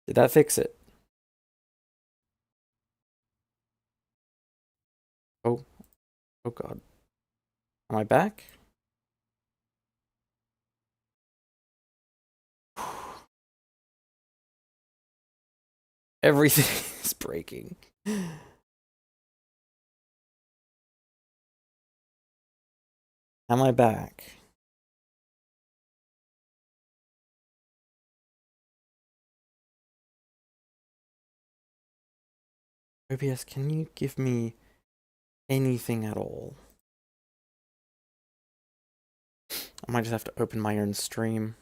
Did that fix it? Oh, oh god. Am I back? Everything is breaking. Am I back? OBS, can you give me anything at all? I might just have to open my own stream.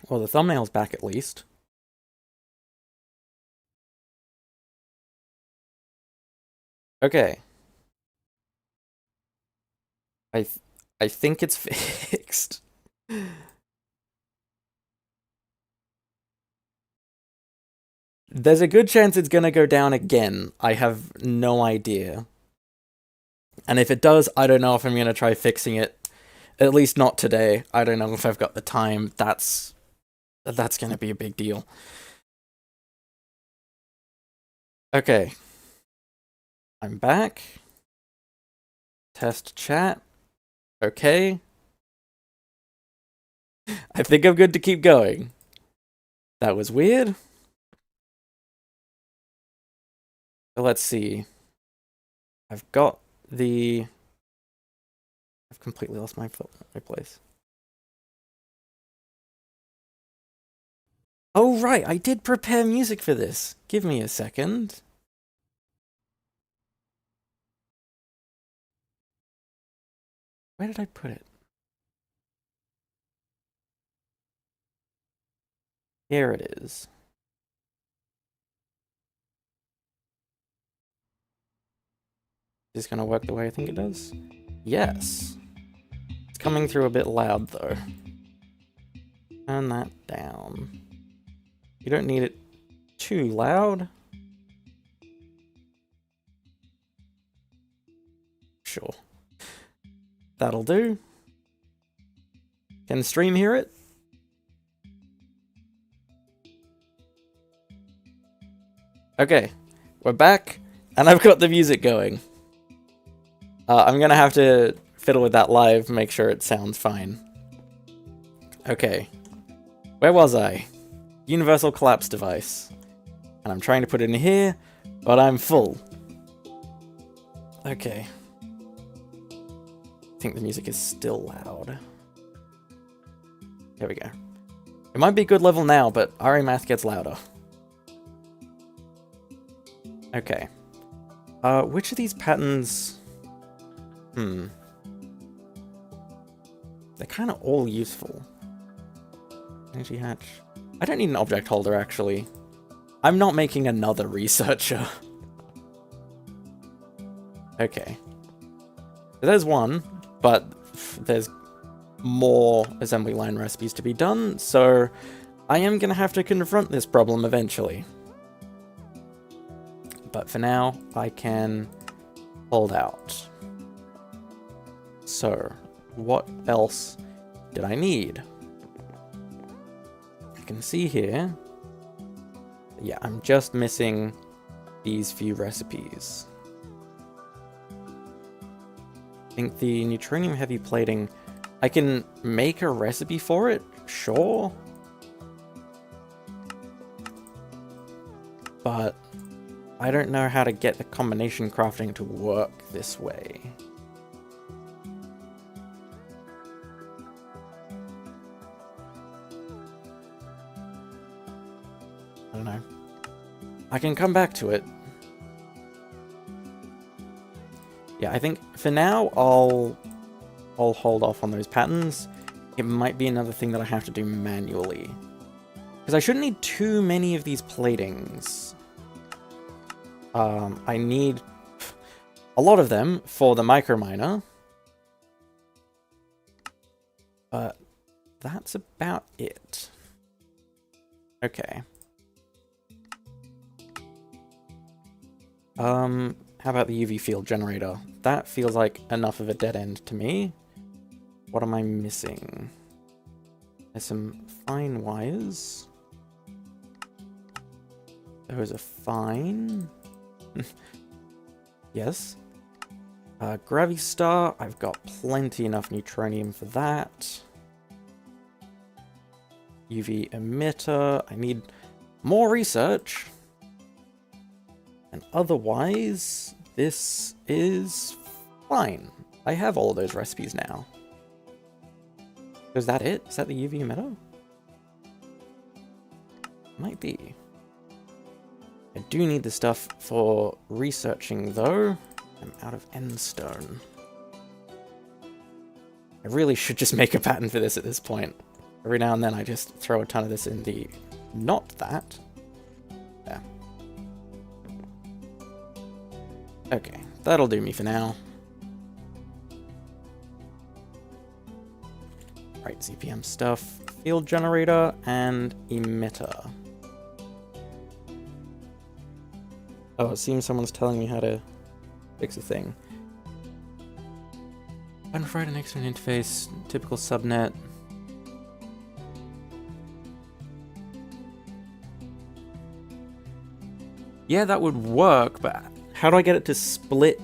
Well, the thumbnail's back at least. Okay. I think it's fixed. There's a good chance it's gonna go down again. I have no idea. And if it does, I don't know if I'm gonna try fixing it. At least not today. I don't know if I've got the time. That's gonna be a big deal. Okay. I'm back. Test chat. Okay. I think I'm good to keep going. That was weird. Let's see. I've got the... I've completely lost my place. Oh, right, I did prepare music for this. Give me a second. Where did I put it? Here it is. Is this gonna work the way I think it does? Yes. It's coming through a bit loud, though. Turn that down. You don't need it too loud. Sure. That'll do. Can the stream hear it? Okay, we're back, and I've got the music going. I'm gonna have to fiddle with that live, make sure it sounds fine. Okay. Where was I? Universal collapse device. And I'm trying to put it in here, but I'm full. Okay. I think the music is still loud. Here we go. It might be a good level now, but RA Math gets louder. Okay. Which of these patterns... They're kind of all useful. Energy hatch. I don't need an object holder, actually. I'm not making another researcher. Okay. So there's one, but there's more assembly line recipes to be done, so I am going to have to confront this problem eventually. But for now, I can hold out. So, what else did I need? I can see here. Yeah, I'm just missing these few recipes. I think the neutronium heavy plating, I can make a recipe for it, sure. But I don't know how to get the combination crafting to work this way. I don't know. I can come back to it. Yeah, I think for now I'll hold off on those patterns. It might be another thing that I have to do manually. Because I shouldn't need too many of these platings. I need a lot of them for the microminer. But that's about it. Okay. How about the UV field generator? That feels like enough of a dead end to me. What am I missing? There's some fine wires. Those are fine. Yes. Gravistar, I've got plenty enough neutronium for that. UV emitter, I need more research. And otherwise, this is fine. I have all of those recipes now. Is that it? Is that the UV emitter? Might be. I do need the stuff for researching, though. I'm out of endstone. I really should just make a pattern for this at this point. Every now and then I just throw a ton of this in the... Not that. There. Okay, that'll do me for now. Right, ZPM stuff. Field generator and emitter. Oh, it seems someone's telling me how to fix a thing. Unfried and external interface, typical subnet. Yeah, that would work, but how do I get it to split?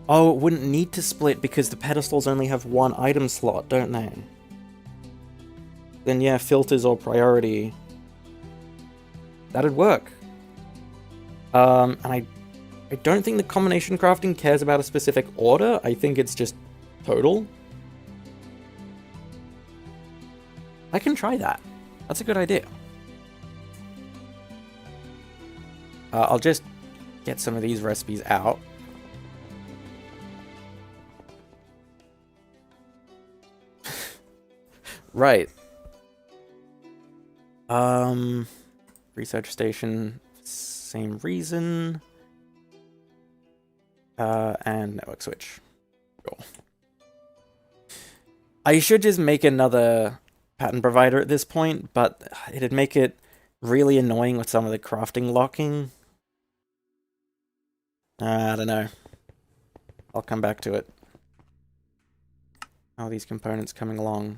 Oh, it wouldn't need to split because the pedestals only have one item slot, don't they? Then yeah, filters or priority. That'd work. And I don't think the combination crafting cares about a specific order. I think it's just total. I can try that. That's a good idea. I'll just get some of these recipes out. Right. Research station, same reason. And network switch. Cool. I should just make another pattern provider at this point, but it'd make it really annoying with some of the crafting locking. I don't know. I'll come back to it. How are these components coming along?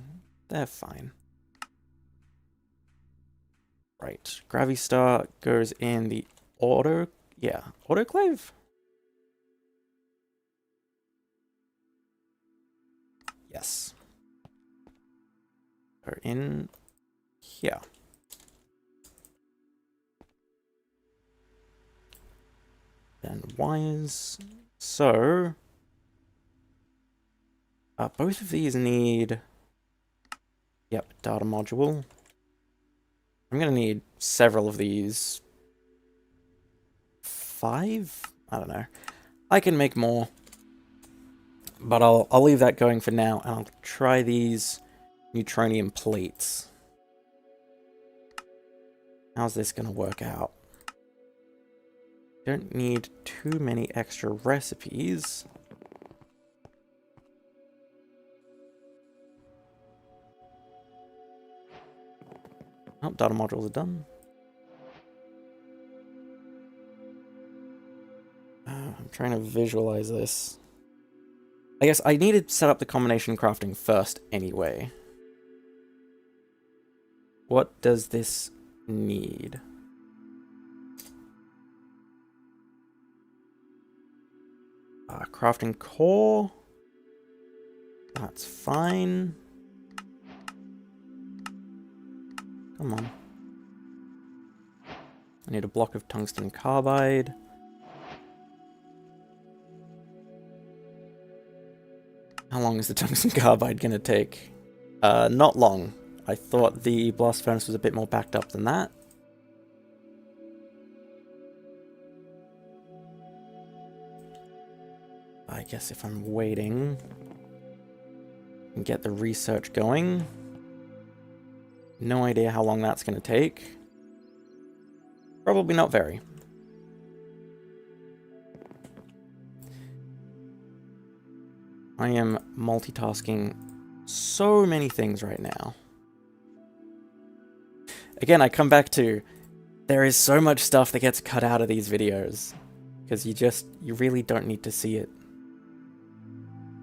They're fine. Right. Gravistar goes in the autoclave? Yes. Or in here. Then wires. So both of these need, yep, data module. I'm gonna need several of these. 5? I don't know. I can make more, but I'll leave that going for now, and I'll try these neutronium plates. How's this gonna work out? Don't need too many extra recipes. Oh, data modules are done. I'm trying to visualize this. I guess I need to set up the combination crafting first anyway. What does this need? Crafting core. That's fine. Come on. I need a block of tungsten carbide. How long is the tungsten carbide gonna take? Not long. I thought the blast furnace was a bit more backed up than that. I guess if I'm waiting and get the research going. No idea how long that's gonna take. Probably not very. I am multitasking so many things right now. Again, I come back to, there is so much stuff that gets cut out of these videos. Because you really don't need to see it.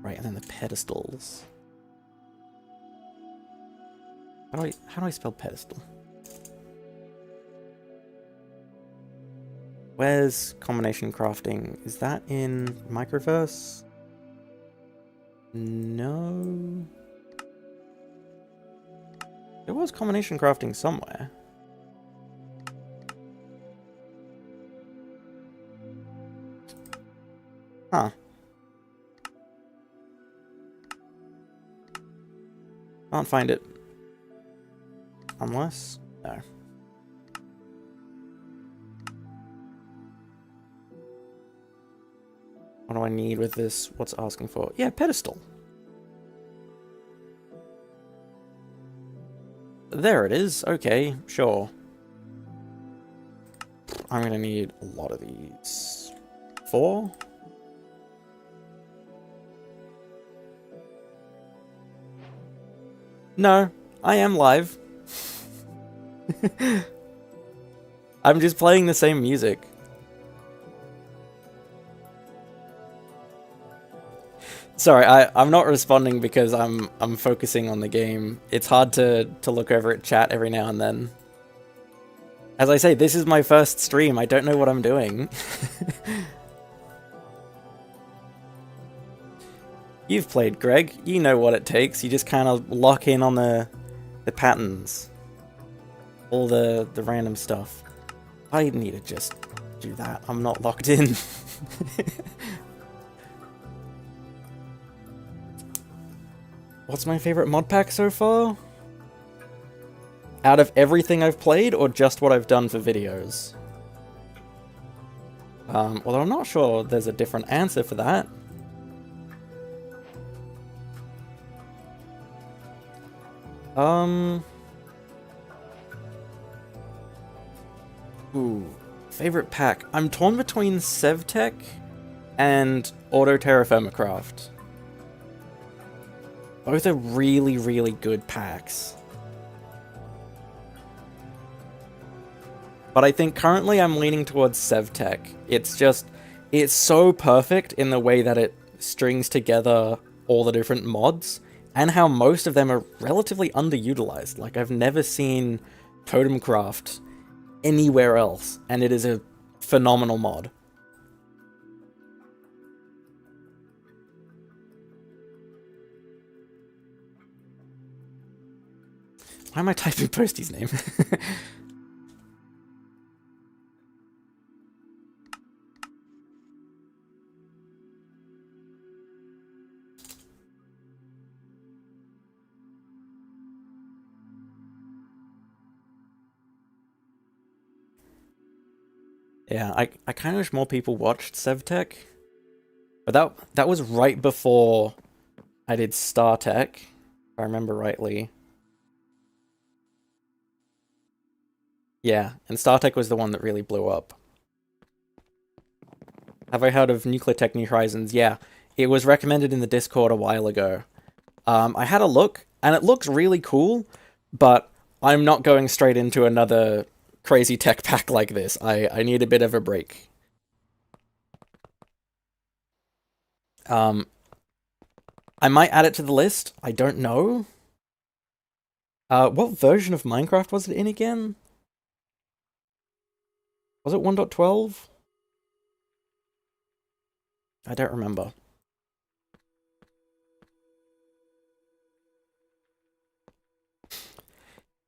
Right, and then the pedestals. How do I spell pedestal? Where's combination crafting? Is that in Microverse? No. There was combination crafting somewhere. Huh. Can't find it. Unless... No. What do I need with this? What's it asking for? Yeah, pedestal. There it is. Okay, sure. I'm gonna need a lot of these. 4? No, I am live. I'm just playing the same music. Sorry, I'm not responding because I'm focusing on the game. It's hard to look over at chat every now and then. As I say, this is my first stream. I don't know what I'm doing. You've played, Greg. You know what it takes. You just kind of lock in on the patterns. All the random stuff. I need to just do that. I'm not locked in. What's my favorite mod pack so far? Out of everything I've played, or just what I've done for videos? Well, I'm not sure there's a different answer for that. Ooh, favorite pack. I'm torn between Sevtech and Auto Terraformacraft. Both are really, really good packs. But I think currently I'm leaning towards Sevtech. It's so perfect in the way that it strings together all the different mods, and how most of them are relatively underutilized. Like, I've never seen Totemcraft anywhere else, and it is a phenomenal mod. Why am I typing Posty's name? Yeah, I kind of wish more people watched Sevtech. But that was right before I did StarTech, if I remember rightly. Yeah, and StarTech was the one that really blew up. Have I heard of Nuclear Tech New Horizons? Yeah, it was recommended in the Discord a while ago. I had a look, and it looks really cool, but I'm not going straight into another crazy tech pack like this. I need a bit of a break. I might add it to the list. I don't know. What version of Minecraft was it in again? Was it 1.12? I don't remember.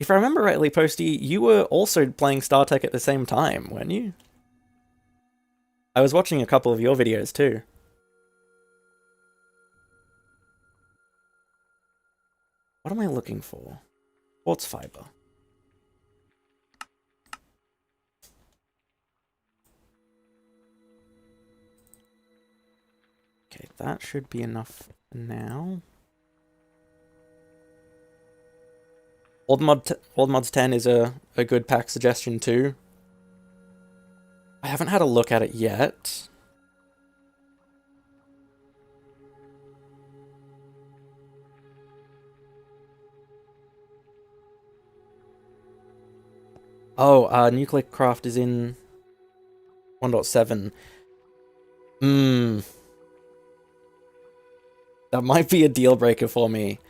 If I remember rightly, Posty, you were also playing StarTech at the same time, weren't you? I was watching a couple of your videos too. What am I looking for? Quartz fiber. Okay, that should be enough now. Old Mods 10 is a good pack suggestion too. I haven't had a look at it yet. Oh, Nuclear Craft is in 1.7. That might be a deal breaker for me.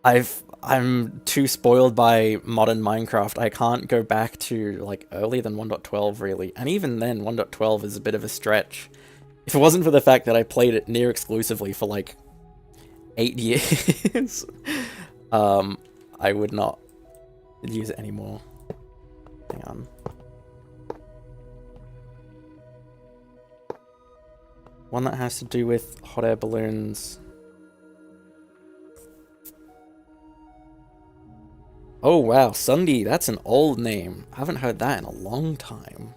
I'm too spoiled by modern Minecraft. I can't go back to like earlier than 1.12 really, and even then 1.12 is a bit of a stretch. If it wasn't for the fact that I played it near exclusively for like 8 years, I would not use it anymore. Hang on. One that has to do with hot air balloons. Oh wow, Sunday, that's an old name. I haven't heard that in a long time.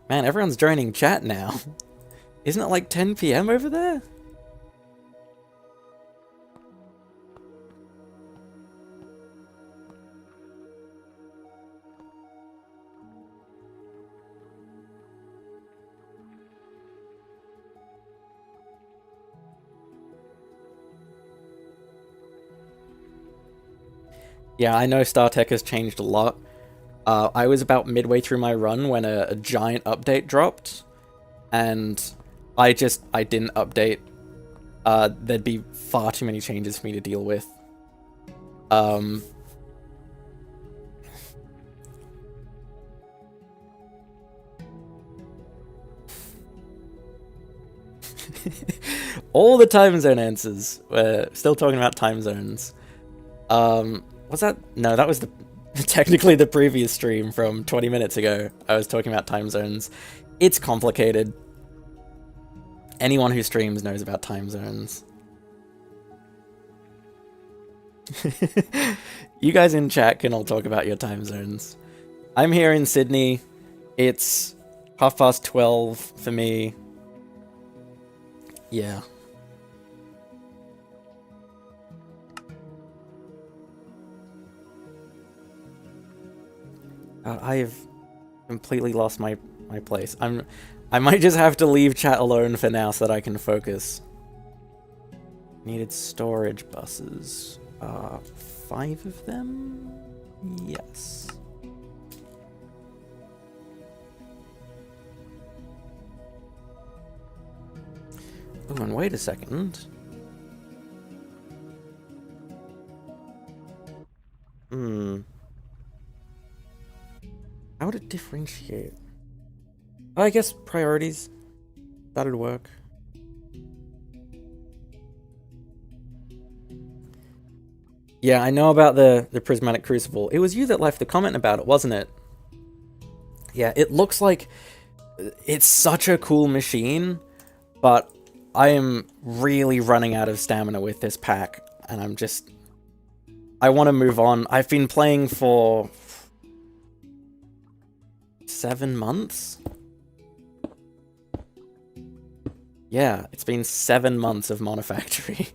Man, everyone's joining chat now. Isn't it like 10 PM over there? Yeah, I know StarTech has changed a lot. I was about midway through my run when a giant update dropped, and I didn't update. There'd be far too many changes for me to deal with. All the time zone answers. We're still talking about time zones. Was that? No, that was technically the previous stream from 20 minutes ago. I was talking about time zones. It's complicated. Anyone who streams knows about time zones. You guys in chat can all talk about your time zones. I'm here in Sydney. It's 12:30 for me. Yeah. I've completely lost my place. I might just have to leave chat alone for now so that I can focus. Needed storage buses. 5 of them? Yes. Oh, and wait a second. How would it differentiate? I guess priorities. That'd work. Yeah, I know about the prismatic crucible. It was you that left the comment about it, wasn't it? Yeah, it looks like it's such a cool machine, but I am really running out of stamina with this pack, and I want to move on. I've been playing for 7 months? Yeah, it's been 7 months of Monifactory.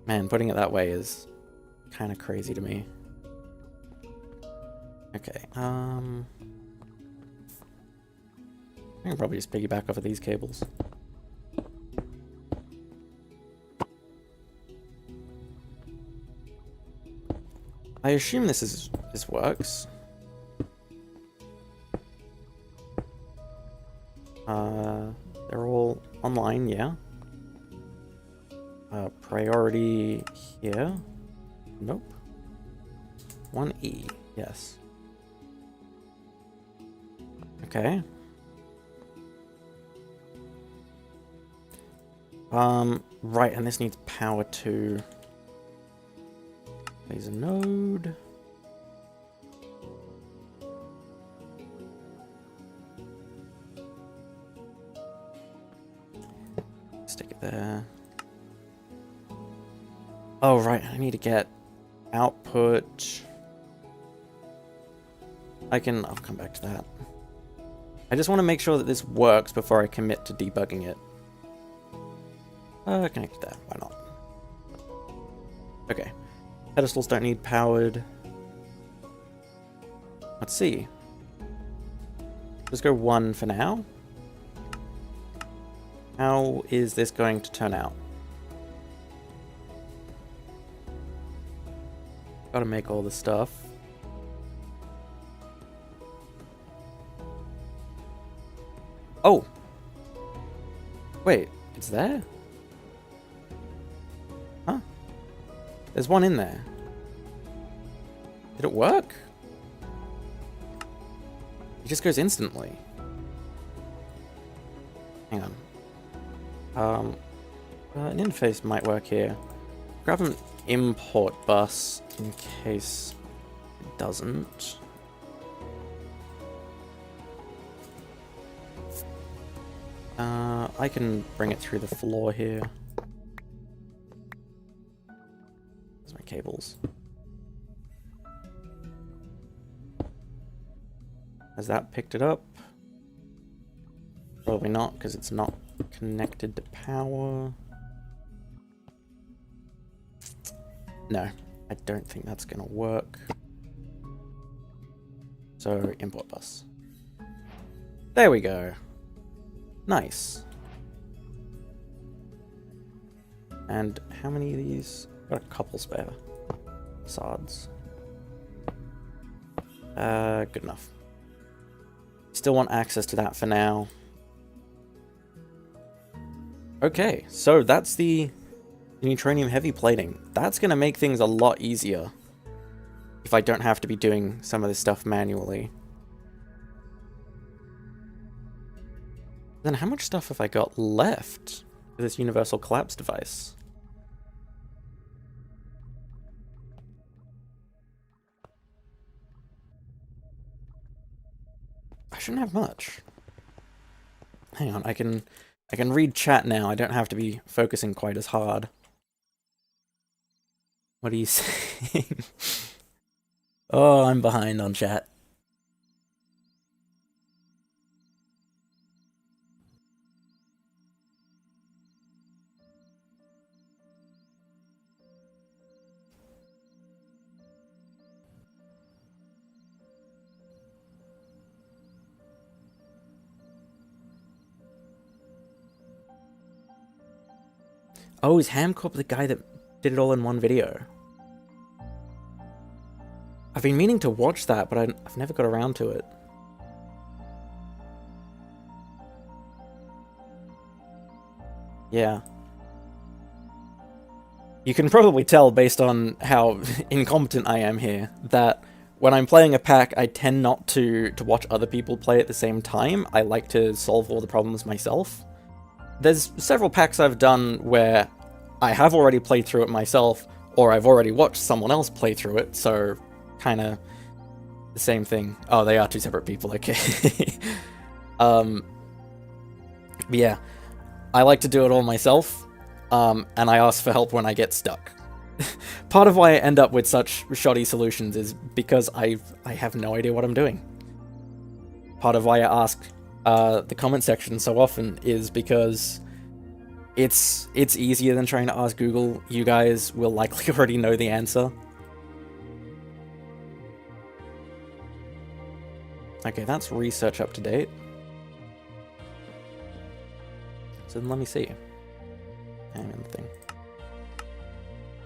Man, putting it that way is kind of crazy to me. Okay, I can probably just piggyback off of these cables. I assume this works. They're all online, yeah. Priority here. Nope. 1E, yes. Okay. Right, and this needs power too. There's a node. Stick it there. Oh, right, I need to get output. I'll come back to that. I just want to make sure that this works before I commit to debugging it. Connect that, why not? Okay. Pedestals don't need powered. Let's see. Let's go 1 for now. How is this going to turn out? Gotta make all the stuff. Oh! Wait, it's there? Huh? There's one in there. Did it work? It just goes instantly. Hang on. An interface might work here. Grab an import bus in case it doesn't. I can bring it through the floor here. There's my cables. Has that picked it up? Probably not, because it's not connected to power. No, I don't think that's gonna work. So, import bus. There we go. Nice. And how many of these? Got a couple spare. Sods. Good enough. Still want access to that for now. Okay, so that's the neutronium heavy plating. That's going to make things a lot easier if I don't have to be doing some of this stuff manually. Then how much stuff have I got left for this universal collapse device? I shouldn't have much. Hang on, I can read chat now. I don't have to be focusing quite as hard. What are you saying? Oh, I'm behind on chat. Oh, is Hamcorp the guy that did it all in one video? I've been meaning to watch that, but I've never got around to it. Yeah. You can probably tell, based on how incompetent I am here, that when I'm playing a pack, I tend not to watch other people play at the same time. I like to solve all the problems myself. There's several packs I've done where I have already played through it myself, or I've already watched someone else play through it, so kind of the same thing. Oh, they are two separate people, okay. But yeah, I like to do it all myself, and I ask for help when I get stuck. Part of why I end up with such shoddy solutions is because I have no idea what I'm doing. Part of why I ask the comment section so often is because it's easier than trying to ask Google. You guys will likely already know the answer. Okay, that's research up to date. So then let me see. Hang on the thing.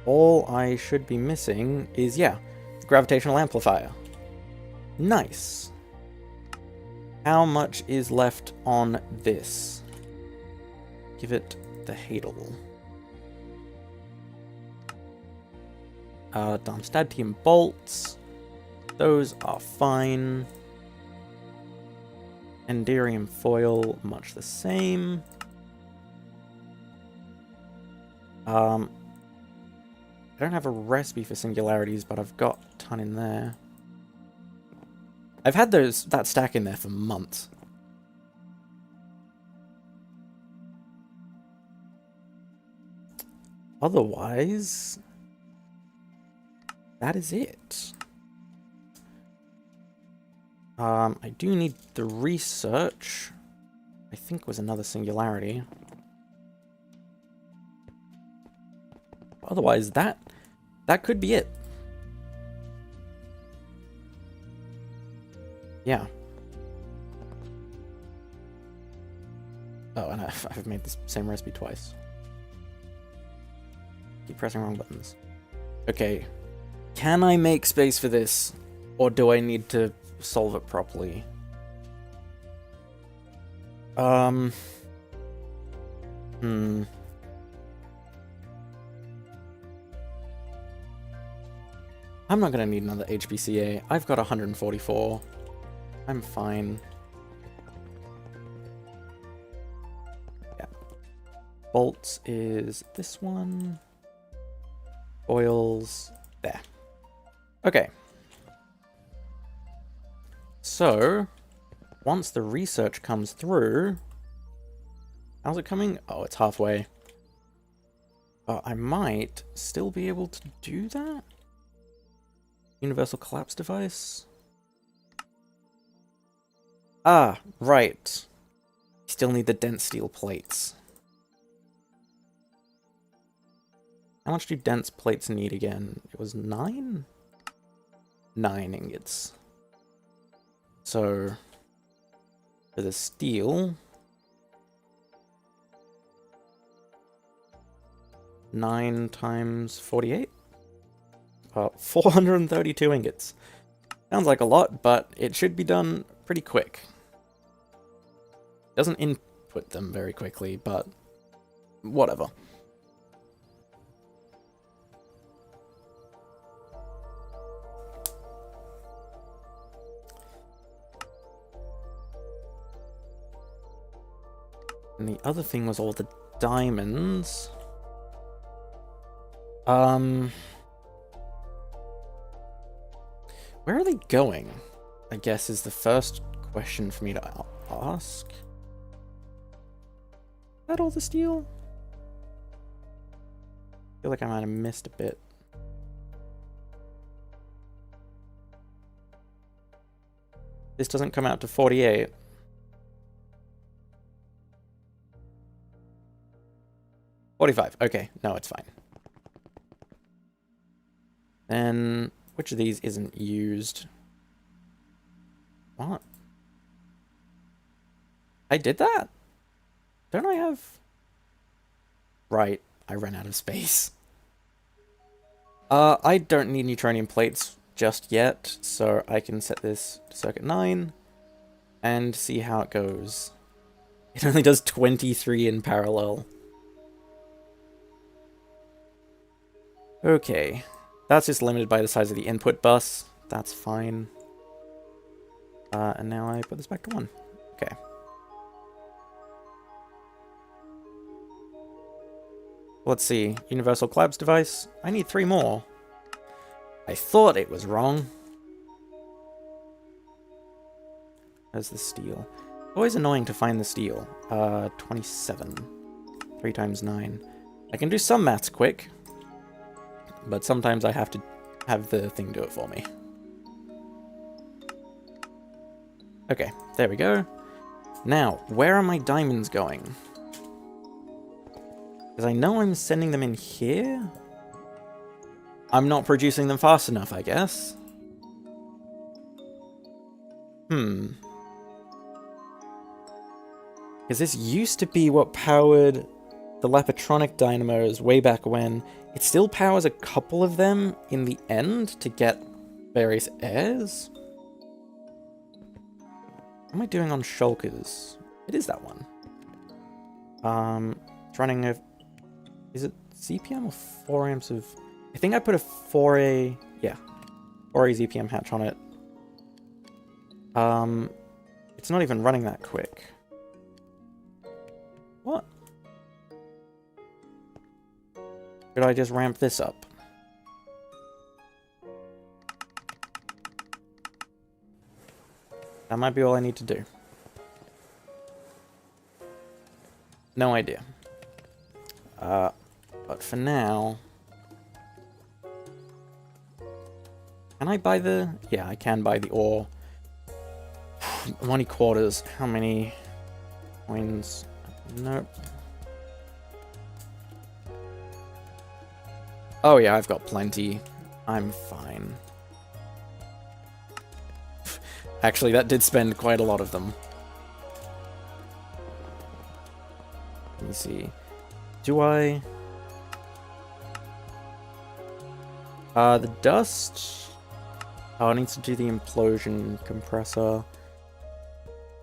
All I should be missing is, yeah, the gravitational amplifier. Nice. How much is left on this? Give it the Hadel. Darmstadtium bolts. Those are fine. Enderium foil, much the same. I don't have a recipe for singularities, but I've got a ton in there. I've had that stack in there for months. Otherwise, that is it. I do need the research. I think was another singularity. Otherwise, that could be it. Yeah. Oh, and I've made the same recipe twice. Keep pressing wrong buttons. Okay. Can I make space for this? Or do I need to solve it properly? Hmm. I'm not gonna need another HPCA. I've got 144. I'm fine. Yeah. Bolts is this one. Oils there. Okay. So, once the research comes through... How's it coming? Oh, it's halfway. I might still be able to do that? Universal collapse device? Ah, right. Still need the dense steel plates. How much do dense plates need again? It was 9? 9 ingots. So, for the steel... 9 times 48? 432 ingots. Sounds like a lot, but it should be done pretty quick. Doesn't input them very quickly, but whatever. And the other thing was all the diamonds. Where are they going? I guess is the first question for me to ask. Is that all the steel? I feel like I might have missed a bit. This doesn't come out to 48. $45. Okay, no, it's fine. Then, which of these isn't used? What? I did that? Don't I have... Right, I ran out of space. I don't need neutronium plates just yet, so I can set this to circuit 9 and see how it goes. It only does 23 in parallel. Okay, that's just limited by the size of the input bus. That's fine. And now I put this back to 1. Okay. Let's see. Universal collapse device. I need 3 more. I thought it was wrong. Where's the steel? Always annoying to find the steel. 27. 3 times 9. I can do some maths quick. But sometimes I have to have the thing do it for me. Okay, there we go. Now, where are my diamonds going? Because I know I'm sending them in here. I'm not producing them fast enough, I guess. Because this used to be what powered the Lapatronic dynamos way back when. It still powers a couple of them in the end to get various airs. What am I doing on shulkers? It is that one. It's running a... Is it ZPM or 4 amps of... I think I put a 4A... Yeah. 4A ZPM hatch on it. It's not even running that quick. What? Could I just ramp this up? That might be all I need to do. No idea. But for now... Can I buy the... Yeah, I can buy the ore. Money quarters. How many coins? Nope. Oh yeah, I've got plenty. I'm fine. Actually, that did spend quite a lot of them. Let me see. Do I... the dust... Oh, it needs to do the implosion compressor.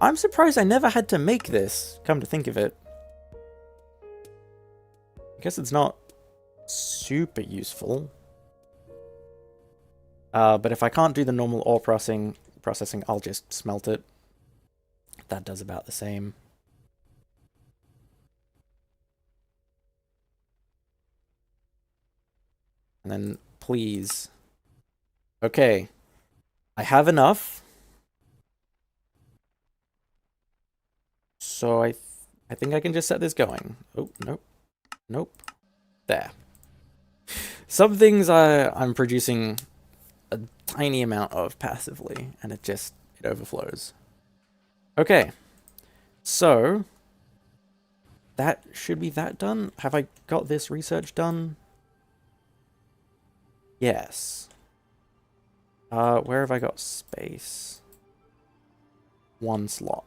I'm surprised I never had to make this, come to think of it. I guess it's not super useful. But if I can't do the normal ore processing, I'll just smelt it. That does about the same. And then, please. Okay. I have enough. So I think I can just set this going. Oh, nope. Nope. There. Some things I'm producing a tiny amount of passively, and it overflows. Okay. So, that should be that done. Have I got this research done? Yes. Where have I got space? 1 slot.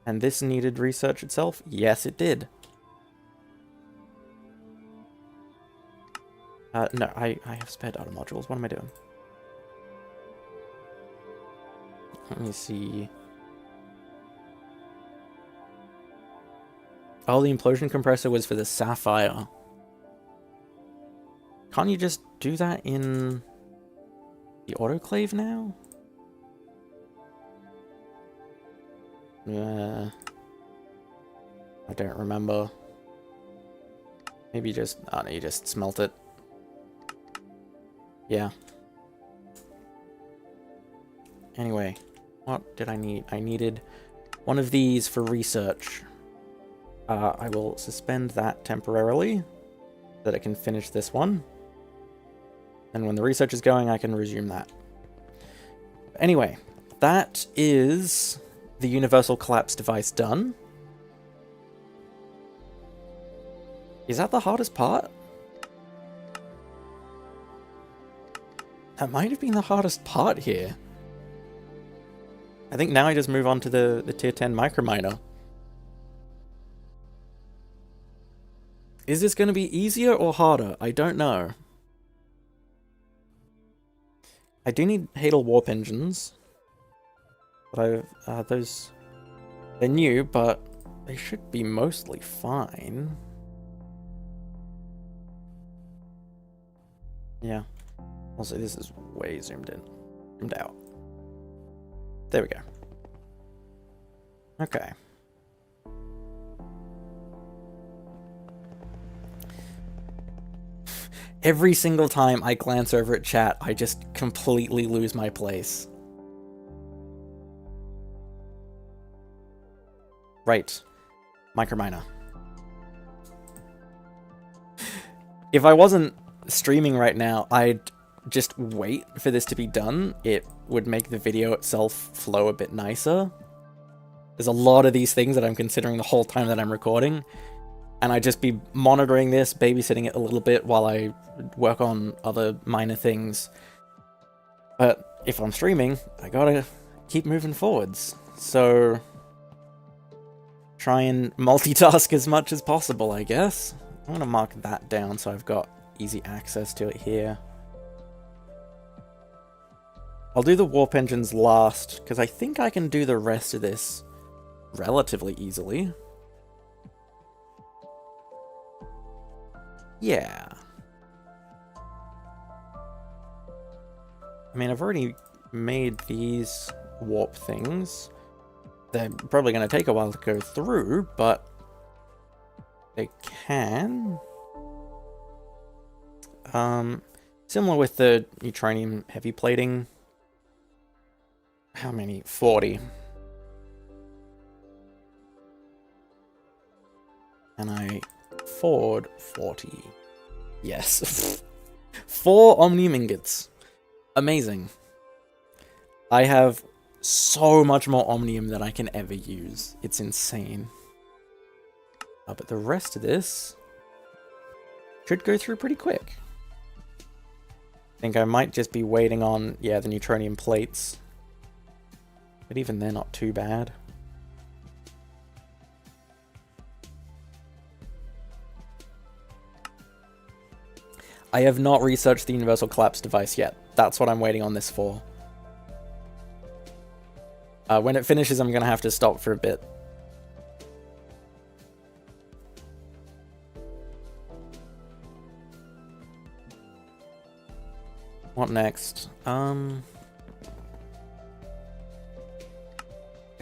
And this needed research itself? Yes, it did. No, I have spare data modules. What am I doing? Let me see. Oh, the implosion compressor was for the sapphire. Can't you just do that in the autoclave now? I don't remember. Maybe just... oh no, you just smelt it. Yeah. Anyway, what did I need? I needed one of these for research. I will suspend that temporarily so that it can finish this one. And when the research is going, I can resume that. Anyway, that is the universal collapse device done. Is that the hardest part? That might have been the hardest part here. I think now I just move on to the tier 10 microminer. Is this going to be easier or harder? I don't know. I do need Hadal warp engines. But those... they're new, but they should be mostly fine. Yeah. Also, this is way zoomed in. Zoomed out. There we go. Okay. Every single time I glance over at chat, I just completely lose my place. Right. Microminer. If I wasn't streaming right now, I'd just wait for this to be done. It would make the video itself flow a bit nicer. There's a lot of these things that I'm considering the whole time that I'm recording, and I'd just be monitoring this, babysitting it a little bit while I work on other minor things. But if I'm streaming, I gotta keep moving forwards. So try and multitask as much as possible, I guess. I'm gonna mark that down so I've got easy access to it here. I'll do the warp engines last, because I think I can do the rest of this relatively easily. Yeah. I mean, I've already made these warp things. They're probably going to take a while to go through, but they can. Similar with the neutronium heavy plating. How many? 40. And I forward 40. Yes. 4 omnium ingots. Amazing. I have so much more omnium than I can ever use. It's insane. But the rest of this should go through pretty quick. I think I might just be waiting on, yeah, the neutronium plates. But even they're not too bad. I have not researched the universal collapse device yet. That's what I'm waiting on this for. When it finishes, I'm gonna have to stop for a bit. What next? Can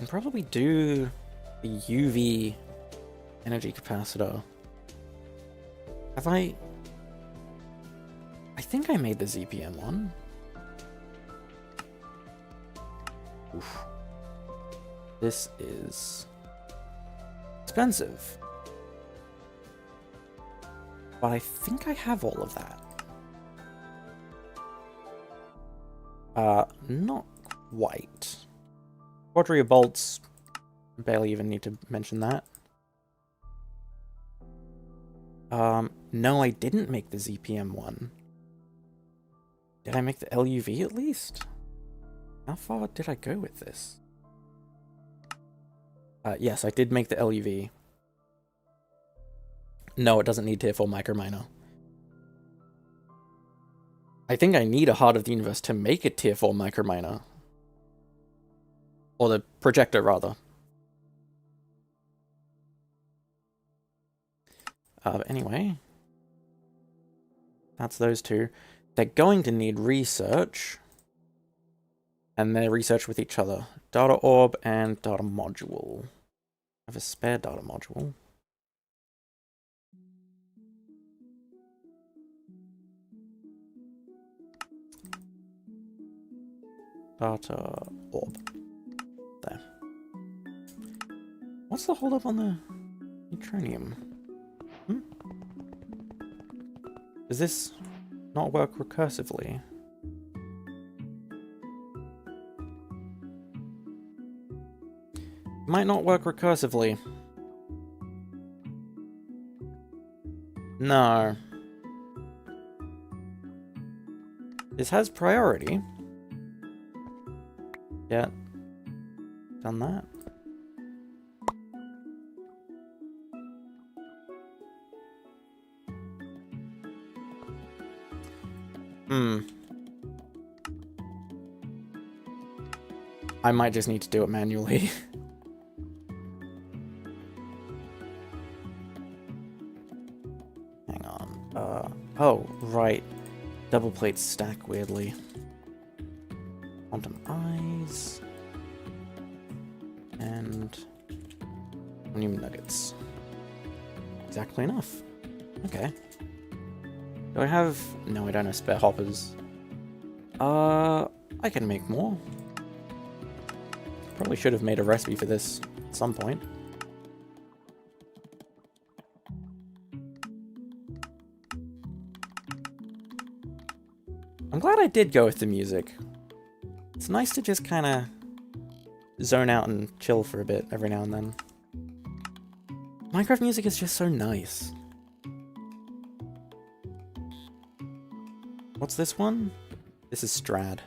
probably do the UV energy capacitor. Have I think I made the ZPM one. Oof. This is expensive. But I think I have all of that. Not quite. Quadria bolts, barely even need to mention that. No, I didn't make the ZPM one. Did I make the LUV at least? How far did I go with this? Yes, I did make the LUV. No, it doesn't need tier 4 microminer. I think I need a Heart of the Universe to make a tier 4 microminer. Or the projector, rather. Anyway. That's those two. They're going to need research. And they're research with each other. Data orb and data module. I have a spare data module. Data orb. There. What's the holdup on the neutronium? Does this not work recursively? Might not work recursively. No. This has priority. Yeah. Done that. I might just need to do it manually. Hang on. Oh, right. Double plates stack weirdly. Quantum eyes. And aluminum nuggets. Exactly enough. Okay. Do I have... No, I don't have spare hoppers. I can make more. Probably should have made a recipe for this at some point. I'm glad I did go with the music. It's nice to just kind of zone out and chill for a bit every now and then. Minecraft music is just so nice. What's this one? This is Strad.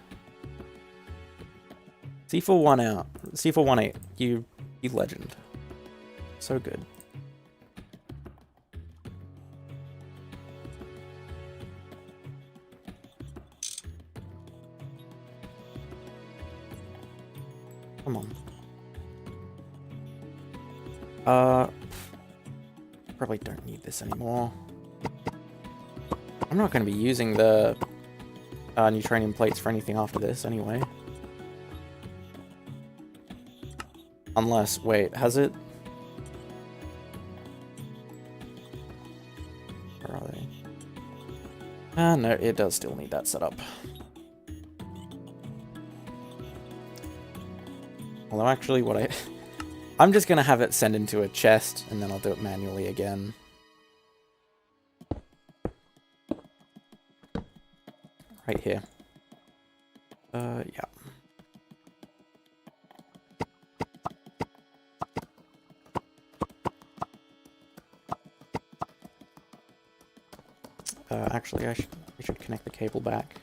C418 out. C418. You legend. So good. Come on. Probably don't need this anymore. I'm not going to be using the neutronium plates for anything after this anyway. Unless, wait, has it? Where are they? No, it does still need that set up. Although actually what I'm just gonna have it send into a chest and then I'll do it manually again. Right here. Yeah. Actually, we should connect the cable back.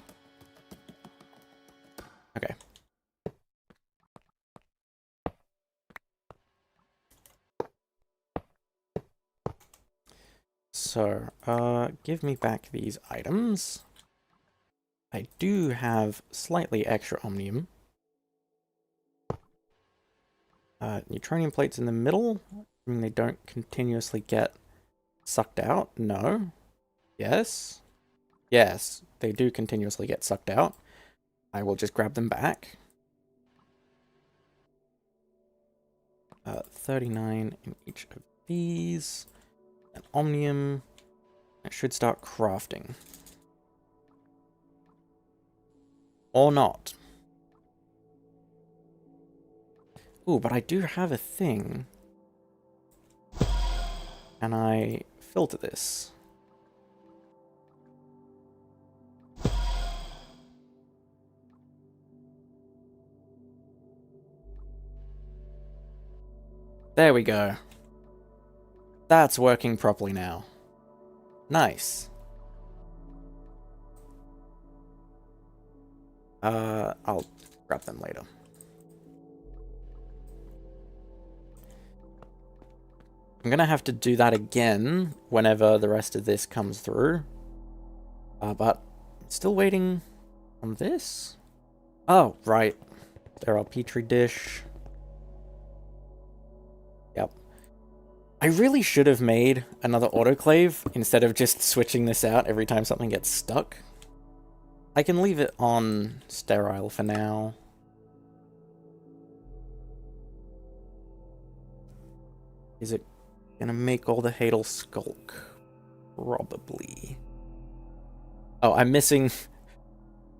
Okay. So, give me back these items. I do have slightly extra omnium. Neutronium plates in the middle. I mean, they don't continuously get sucked out. No. Yes. Yes, they do continuously get sucked out. I will just grab them back. 39 in each of these. An omnium. I should start crafting. Or not. Ooh, but I do have a thing. Can I filter this? There we go. That's working properly now. Nice. I'll grab them later. I'm gonna have to do that again whenever the rest of this comes through. But I'm still waiting on this. Oh, right. There are Petri dish. Yep. I really should have made another autoclave instead of just switching this out every time something gets stuck. I can leave it on sterile for now. Is it gonna make all the Hadal skulk? Probably. Oh, I'm missing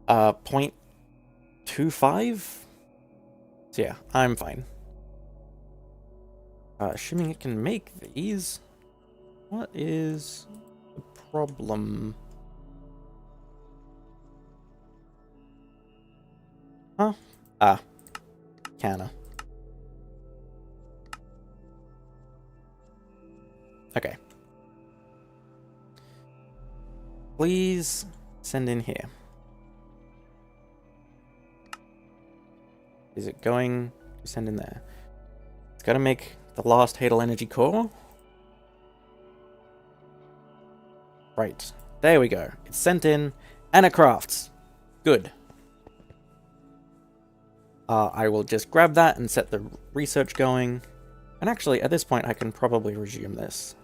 0.25? So yeah, I'm fine. Assuming it can make these, what is the problem? Huh? Ah. Canna. Okay. Please send in here. Is it going to send in there? It's gotta make the last Hadal energy core. Right. There we go. It's sent in and it crafts. Good. I will just grab that and set the research going. And actually, at this point, I can probably resume this.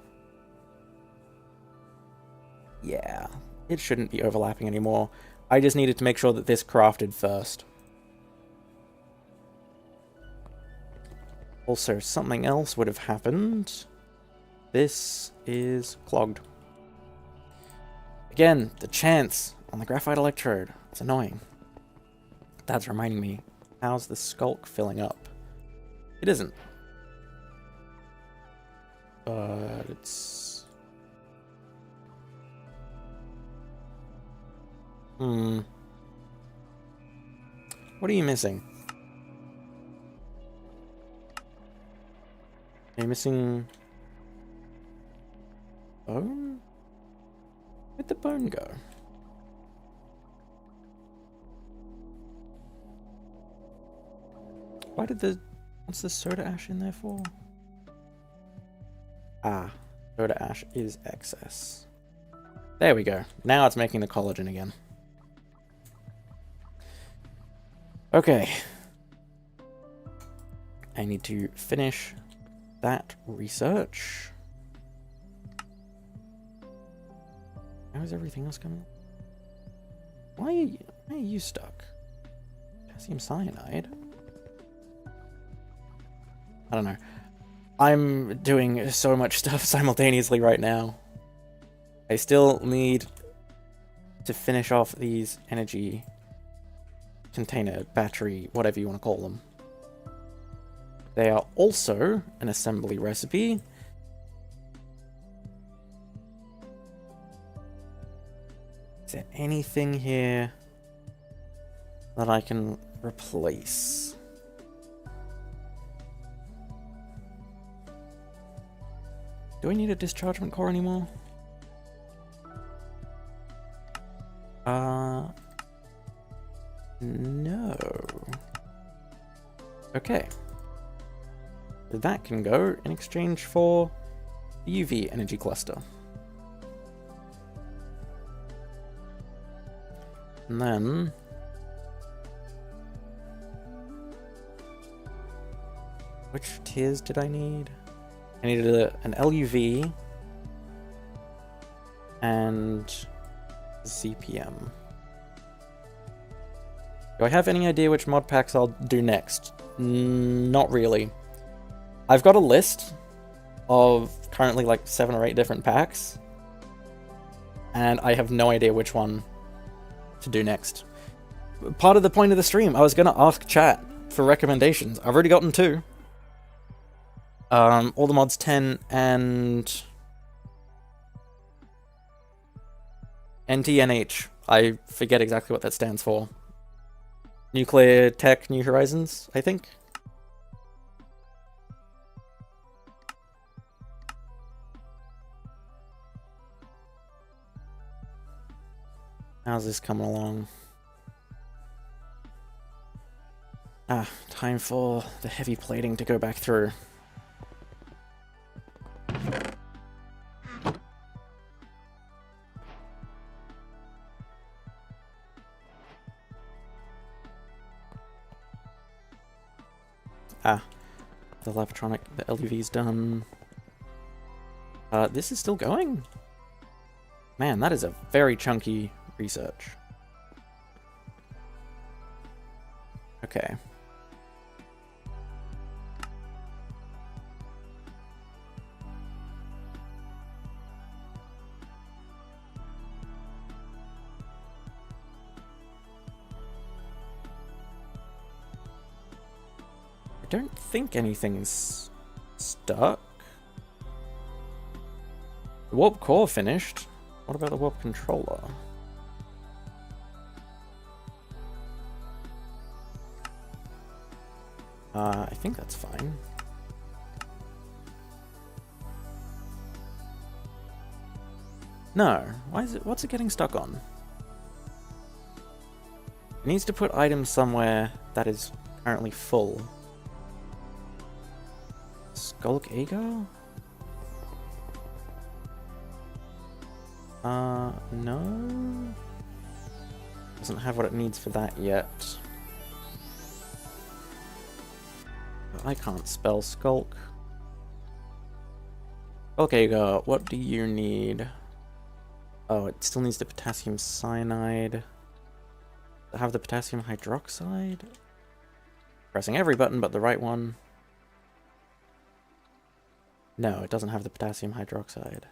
Yeah, it shouldn't be overlapping anymore. I just needed to make sure that this crafted first. Also, something else would have happened. This is clogged. Again, the chance on the graphite electrode. It's annoying. That's reminding me. How's the skulk filling up? It isn't. But it's... What are you missing? Are you missing... bone? Where'd the bone go? Why did the... what's the soda ash in there for? Ah, soda ash is excess. There we go. Now it's making the collagen again. Okay. I need to finish that research. How is everything else coming? Why are you stuck? Potassium cyanide? I don't know. I'm doing so much stuff simultaneously right now. I still need to finish off these energy container, battery, whatever you want to call them. They are also an assembly recipe. Is there anything here that I can replace? Do I need a dischargement core anymore? No. Okay. That can go in exchange for the UV energy cluster. And then... Which tiers did I need? I needed an LUV and ZPM. Do I have any idea which mod packs I'll do next? Not really. I've got a list of currently like 7 or 8 different packs, and I have no idea which one to do next. Part of the point of the stream, I was going to ask chat for recommendations. I've already gotten 2. All the mods 10 and NTNH. I forget exactly what that stands for. Nuclear Tech New Horizons, I think. How's this coming along? Ah, time for the heavy plating to go back through. Ah, the Lapatronic, the LUV's done. This is still going? Man, that is a very chunky research. Okay. I don't think anything's stuck. The warp core finished. What about the warp controller? I think that's fine. No, why is it? What's it getting stuck on? It needs to put items somewhere that is currently full. Skulk Agar? No. Doesn't have what it needs for that yet. But I can't spell Skulk. Skulk Agar, what do you need? Oh, it still needs the potassium cyanide. Does it have the potassium hydroxide? Pressing every button but the right one. No, it doesn't have the potassium hydroxide.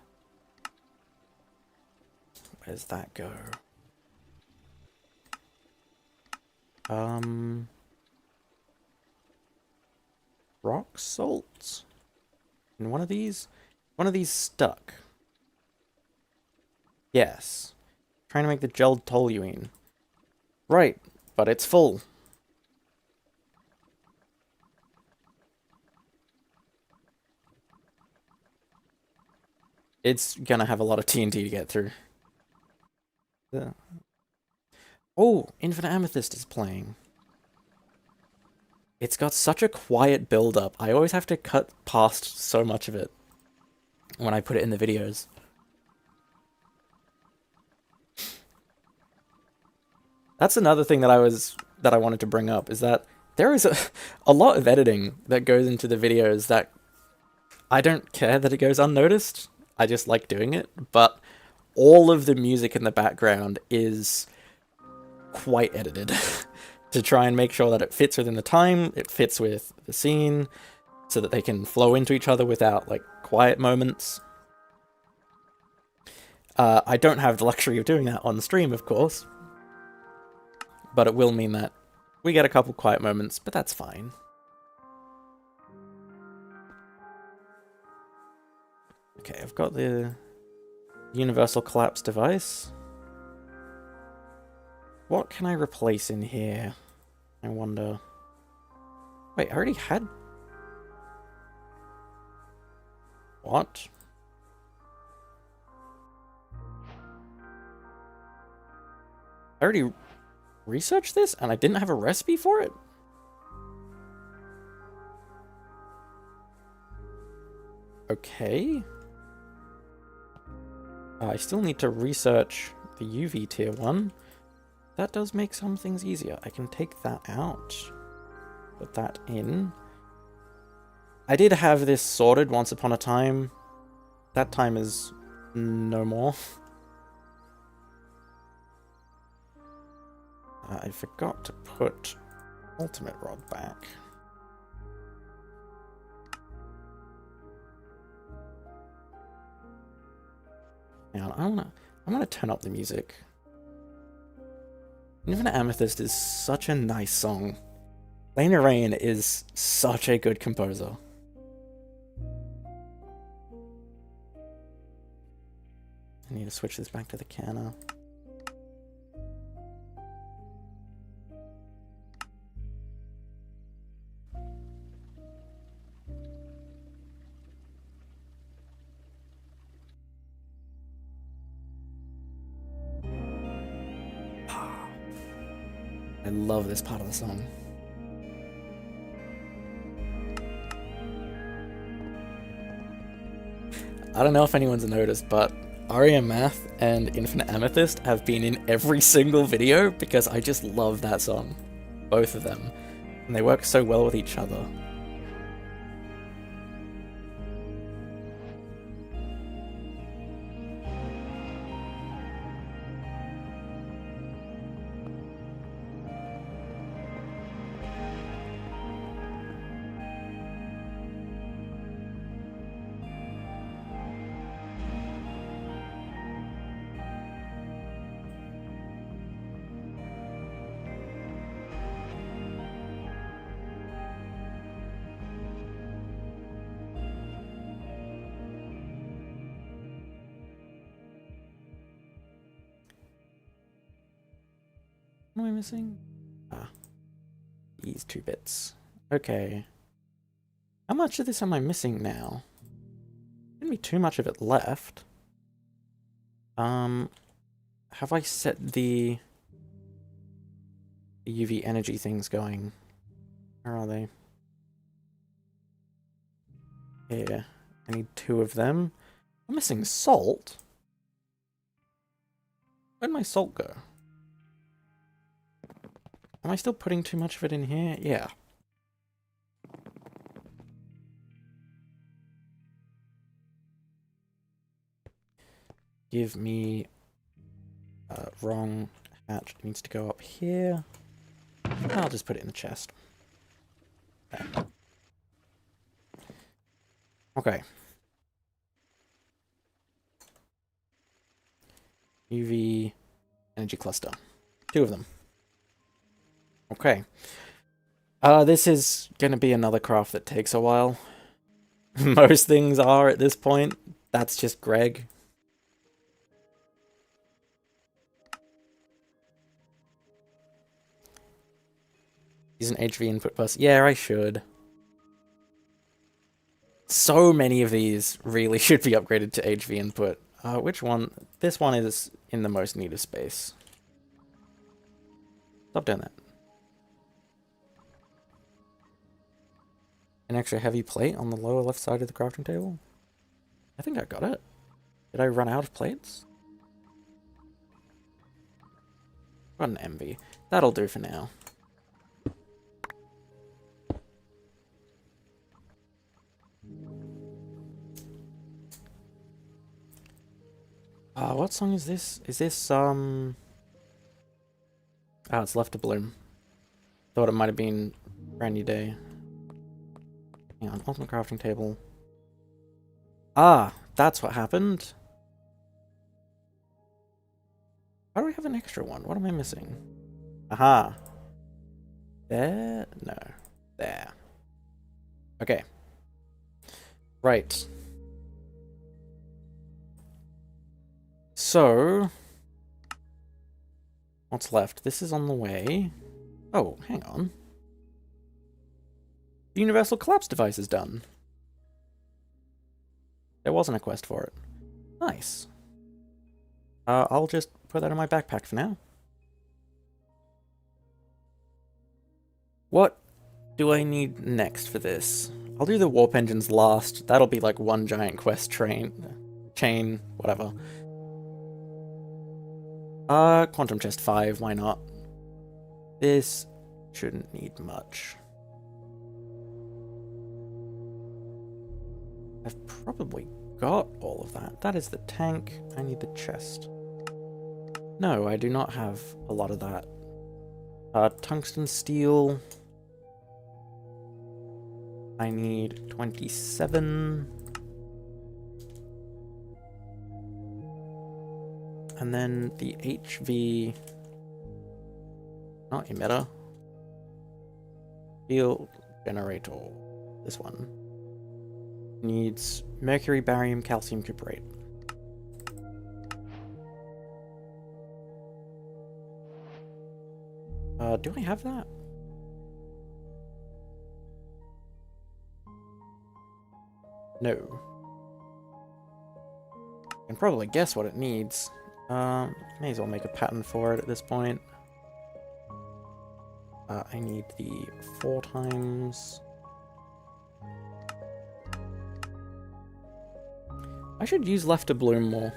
Where's that go? Rock salt? And one of these stuck. Yes. Trying to make the gelled toluene. Right, but it's full. It's gonna have a lot of TNT to get through. Yeah. Oh, Infinite Amethyst is playing. It's got such a quiet build-up. I always have to cut past so much of it when I put it in the videos. That's another thing that I wanted to bring up, is that there is a lot of editing that goes into the videos that I don't care that it goes unnoticed. I just like doing it, but all of the music in the background is quite edited to try and make sure that it fits within the time, it fits with the scene, so that they can flow into each other without, like, quiet moments. I don't have the luxury of doing that on stream, of course, but it will mean that we get a couple quiet moments, but that's fine. Okay, I've got the universal collapse device. What can I replace in here? I wonder. Wait, I already had... What? I already researched this and I didn't have a recipe for it? Okay. I still need to research the UV tier 1. That does make some things easier. I can take that out. Put that in. I did have this sorted once upon a time. That time is no more. I forgot to put ultimate rod back. Hang on, I wanna turn up the music. Infinite Amethyst is such a nice song. Lena Rain is such a good composer. I need to switch this back to the canner. I love this part of the song. I don't know if anyone's noticed, but Aria Math and Infinite Amethyst have been in every single video because I just love that song. Both of them. And they work so well with each other. What am I missing? Ah. These 2 bits. Okay. How much of this am I missing now? Shouldn't be too much of it left. Have I set the UV energy things going? Where are they? Here. I need 2 of them. I'm missing salt. Where'd my salt go? Am I still putting too much of it in here? Yeah. Give me... wrong hatch. It needs to go up here. I'll just put it in the chest. Okay. Okay. UV energy cluster. 2 of them. Okay. This is gonna be another craft that takes a while. Most things are at this point. That's just Greg. Use an HV input bus. Yeah, I should. So many of these really should be upgraded to HV input. Which one? This one is in the most need of space. Stop doing that. An extra heavy plate on the lower left side of the crafting table? I think I got it. Did I run out of plates? Got an envy. That'll do for now. What song is this? Is this, Oh, it's Left to Bloom. Thought it might have been Brand New Day. Hang on, ultimate crafting table. Ah, that's what happened. Why do we have an extra one? What am I missing? Aha. There? No. There. Okay. Right. So... what's left? This is on the way. Oh, hang on. The universal collapse device is done. There wasn't a quest for it. Nice. I'll just put that in my backpack for now. What do I need next for this? I'll do the warp engines last. That'll be like one giant quest chain, whatever. Quantum chest 5, why not? This shouldn't need much. I've probably got all of that. That is the tank. I need the chest. No, I do not have a lot of that. Tungsten steel. I need 27. And then the HV... not emitter. Field generator. This one. Needs mercury, barium, calcium cuprate. Do I have that? No. I can probably guess what it needs. May as well make a pattern for it at this point. I need the 4 times. I should use left to bloom more.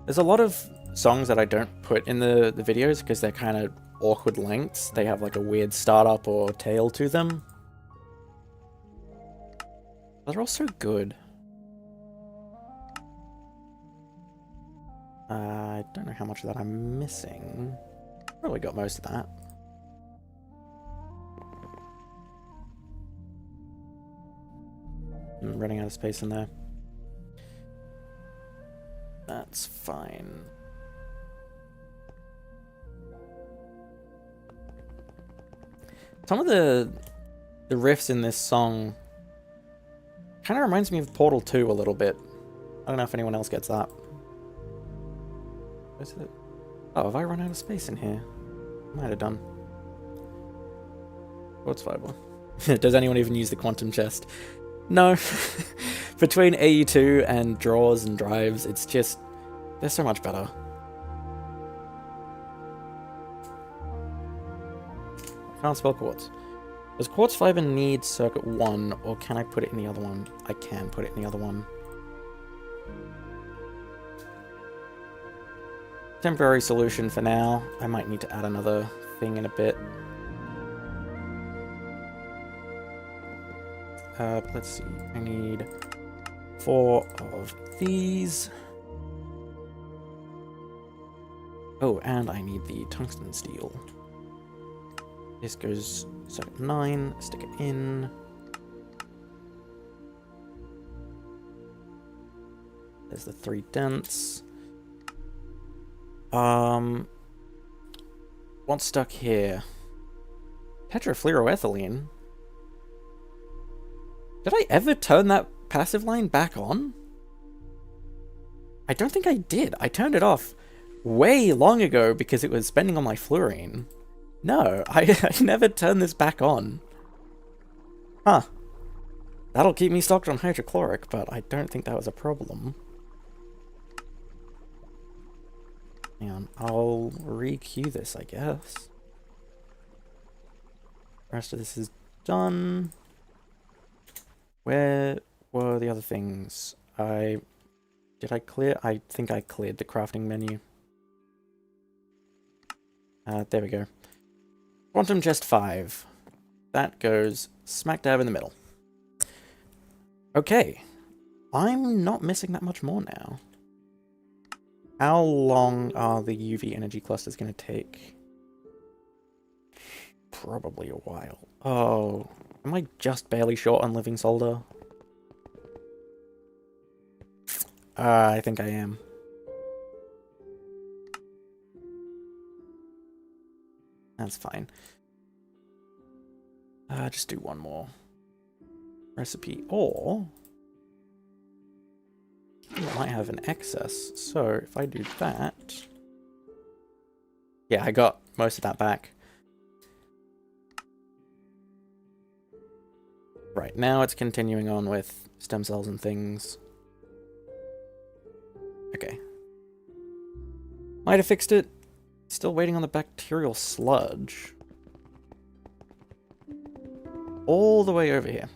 There's a lot of songs that I don't put in the videos because they're kind of awkward lengths. They have like a weird startup or tail to them. They're all so good. I don't know how much of that I'm missing. Probably got most of that. I'm running out of space in there. That's fine. Some of the riffs in this song kind of reminds me of Portal 2 a little bit. I don't know if anyone else gets that. Where's it? Oh, have I run out of space in here? Might have done. What's fiber? Does anyone even use the quantum chest? No. Between AE2 and drawers and drives, it's just... they're so much better. I can't spell quartz. Does quartz fiber need circuit 1, or can I put it in the other one? I can put it in the other one. Temporary solution for now. I might need to add another thing in a bit. Let's see. I need 4 of these. Oh, and I need the tungsten steel. This goes circuit 9. Stick it in. There's the 3 dents. What's stuck here? Tetrafluoroethylene? Did I ever turn that passive line back on? I don't think I did. I turned it off way long ago because it was spending on my fluorine. No, I never turned this back on. Huh. That'll keep me stocked on hydrochloric, but I don't think that was a problem. Hang on, I'll re-queue this, I guess. The rest of this is done. Where were the other things? Did I clear? I think I cleared the crafting menu. There we go. Quantum chest 5. That goes smack dab in the middle. Okay. I'm not missing that much more now. How long are the UV energy clusters going to take? Probably a while. Oh, am I just barely short on living solder? I think I am. That's fine. Just do one more recipe, or I might have an excess. So if I do that, yeah, I got most of that back. Right, now it's continuing on with stem cells and things. Okay. Might have fixed it. Still waiting on the bacterial sludge. All the way over here.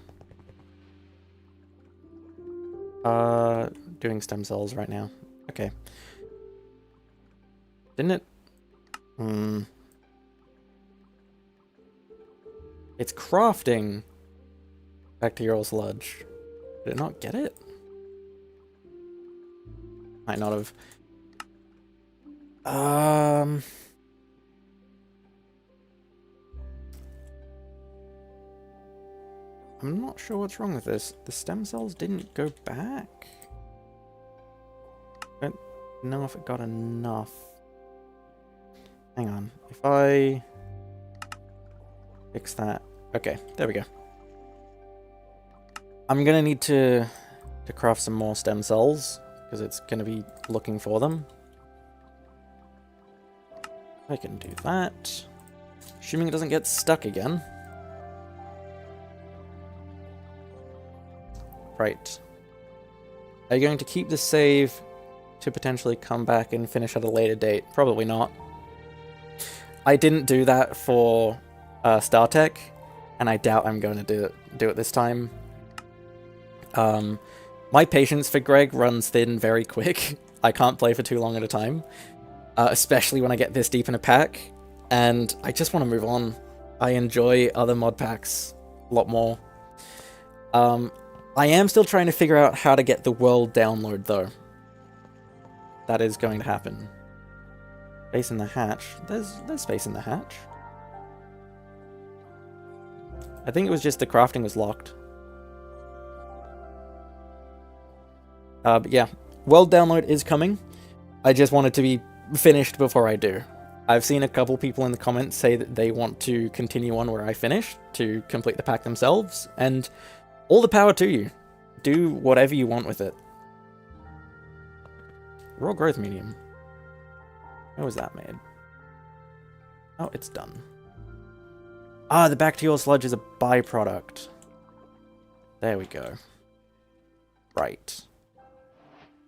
Doing stem cells right now. Okay. Didn't it? It's crafting. Bacterial sludge. Did it not get it? Might not have. I'm not sure what's wrong with this. The stem cells didn't go back. I don't know if it got enough. Hang on. If I fix that. Okay, there we go. I'm gonna need to craft some more stem cells because it's gonna be looking for them. I can do that. Assuming it doesn't get stuck again. Right. Are you going to keep the save to potentially come back and finish at a later date? Probably not. I didn't do that for StarTech, and I doubt I'm going to do it this time. My patience for Greg runs thin very quick. I can't play for too long at a time, especially when I get this deep in a pack, and I just want to move on. I enjoy other mod packs a lot more. I am still trying to figure out how to get the world download, though. That is going to happen. Space in the hatch. There's space in the hatch. I think it was just the crafting was locked. But yeah, world download is coming. I just want it to be finished before I do. I've seen a couple people in the comments say that they want to continue on where I finish to complete the pack themselves, and all the power to you. Do whatever you want with it. Raw growth medium. How was that made? Oh, it's done. Ah, the bacterial sludge is a byproduct. There we go. Right.